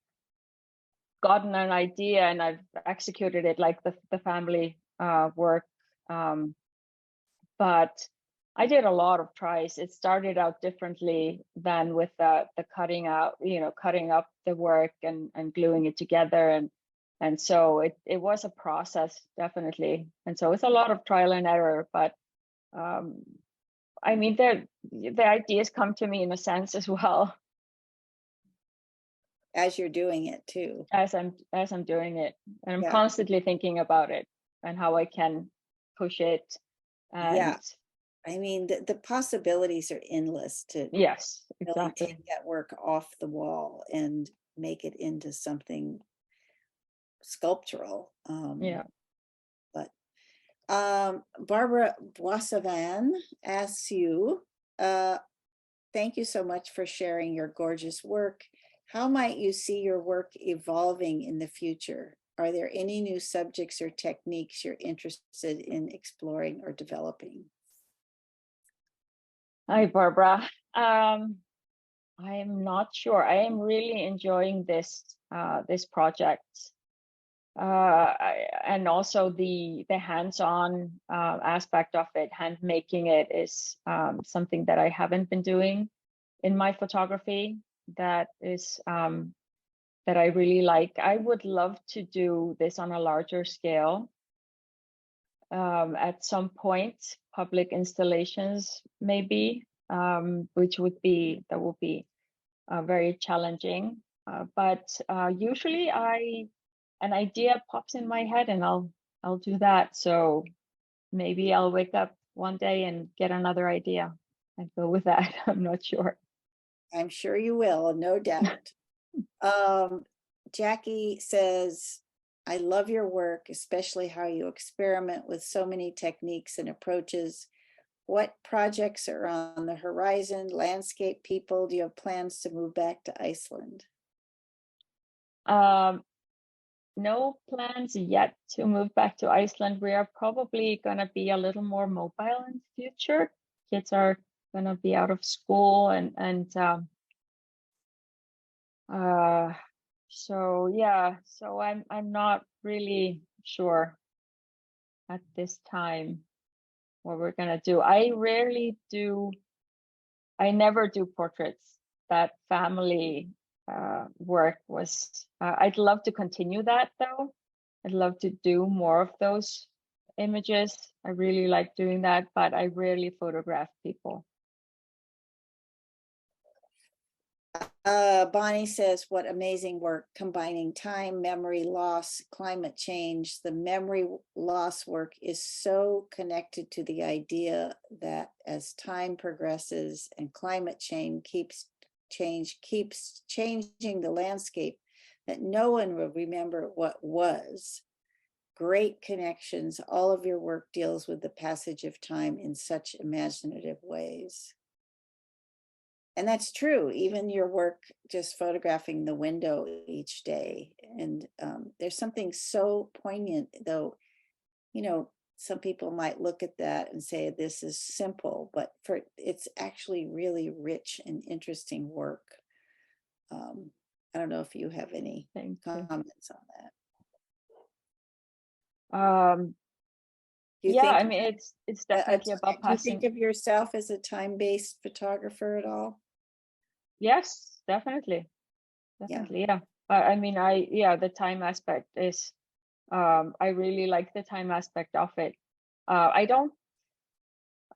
gotten an idea and I've executed it, like the family work But I did a lot of tries. It started out differently than with the cutting out, cutting up the work and gluing it together. And so it was a process, definitely. And so it's a lot of trial and error, but I mean, the ideas come to me in a sense as well As you're doing it too. as I'm doing it. And I'm Yeah. constantly thinking about it and how I can push it. And Yeah. I mean, the possibilities are endless to yes, really exactly. take that work off the wall and make it into something sculptural. Yeah. But Barbara Boissavan asks you, thank you so much for sharing your gorgeous work. How might you see your work evolving in the future? Are there any new subjects or techniques you're interested in exploring or developing? Hi, Barbara. I am not sure. I am really enjoying this project, and also the hands-on aspect of it. Hand making it is something that I haven't been doing in my photography. That is that I really like. I would love to do this on a larger scale. At some point, public installations maybe, which would be very challenging. But usually, an idea pops in my head, and I'll do that. So maybe I'll wake up one day and get another idea and go with that. I'm not sure. I'm sure you will, no doubt. Jackie says, I love your work, especially how you experiment with so many techniques and approaches. What projects are on the horizon? Landscape people, do you have plans to move back to Iceland? No plans yet to move back to Iceland. We are probably going to be a little more mobile in the future. Kids are going to be out of school and so yeah, so I'm not really sure at this time what we're going to do. I never do portraits. That family work was, I'd love to continue that though. I'd love to do more of those images. I really like doing that, but I rarely photograph people. Bonnie says, what amazing work combining time, memory loss, climate change. The memory loss work is so connected to the idea that as time progresses and climate change keeps changing the landscape, that no one will remember what was. Great connections. All of your work deals with the passage of time in such imaginative ways. And that's true, even your work just photographing the window each day. And there's something so poignant, though, some people might look at that and say this is simple, but it's actually really rich and interesting work. I don't know if you have any comments on that. Yeah, I mean, it's definitely about passing. Do you think of yourself as a time-based photographer at all? Yes, definitely. Yeah. I mean, the time aspect is, I really like the time aspect of it. I don't,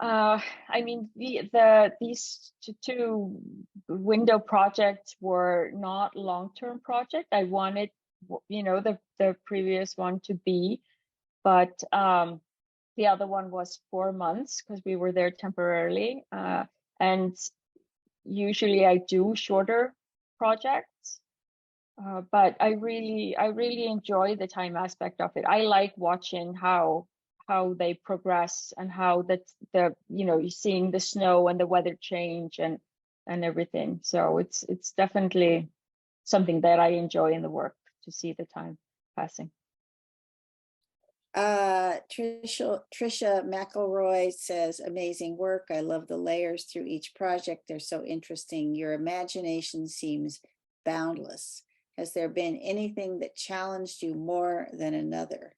I mean, these two window projects were not long-term project. I wanted, the previous one to be, but the other one was 4 months because we were there temporarily. And usually I do shorter projects, but I really enjoy the time aspect of it. I like watching how they progress and how you're seeing the snow and the weather change and everything. So it's definitely something that I enjoy in the work, to see the time passing. Trisha McElroy says, amazing work. I love the layers through each project. They're so interesting. Your imagination seems boundless. Has there been anything that challenged you more than another?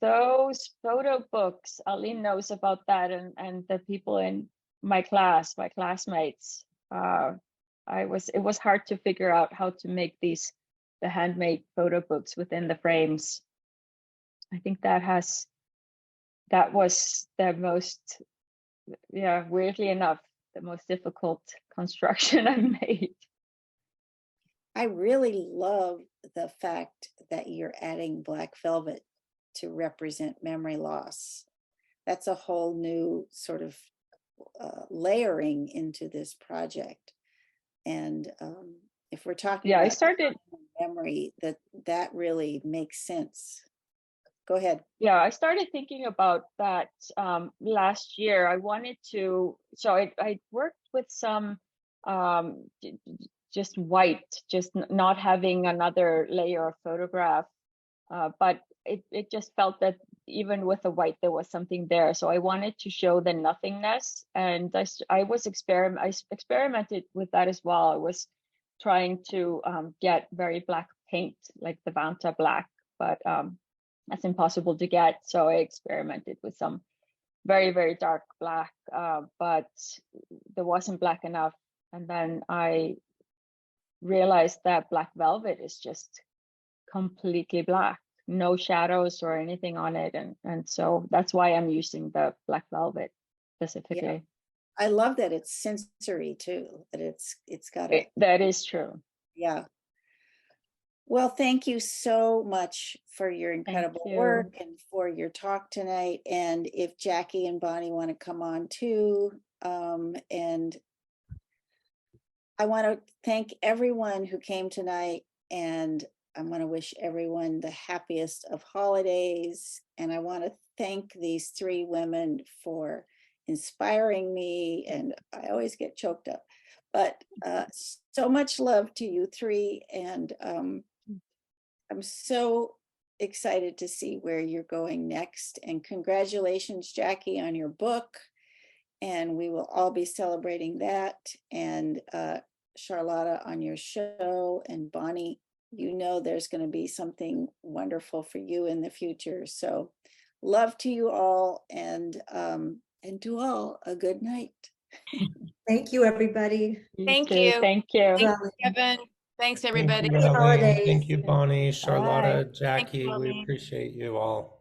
Those photo books, Aline knows about that, and the people in my class, my classmates. It was hard to figure out how to make the handmade photo books within the frames. I think that was the most, yeah, weirdly enough, the most difficult construction I've made. I really love the fact that you're adding black velvet to represent memory loss. That's a whole new sort of layering into this project. And if we're talking Yeah, I about started. memory, that really makes sense. Go ahead. Yeah, I started thinking about that last year. I wanted to, so I worked with some just white, just not having another layer of photograph. But it just felt that even with the white, there was something there. So I wanted to show the nothingness, and I experimented with that as well. I was trying to get very black paint, like the Vanta black, but that's impossible to get. So I experimented with some very, very dark black, but there wasn't black enough. And then I realized that black velvet is just completely black, no shadows or anything on it. And so that's why I'm using the black velvet specifically. I love that it's sensory too, that it's got a, That is true. yeah. Well, thank you so much for your incredible you. work and for your talk tonight. And if Jackie and Bonnie want to come on too, and I want to thank everyone who came tonight, and I want to wish everyone the happiest of holidays. And I want to thank these three women for inspiring me, and I always get choked up, but so much love to you three. And I'm so excited to see where you're going next. And congratulations, Jackie, on your book. And we will all be celebrating that. And Charlotta, on your show. And Bonnie, you know there's going to be something wonderful for you in the future. So love to you all, and to all a good night. Thank you, everybody. Thank too. you. Thank you. Thank you, Kevin. Thanks, everybody. Thank you, Ellie. Holidays. Thank you, Bonnie, Charlotta, Bye. Jackie. We Ellie. appreciate you all.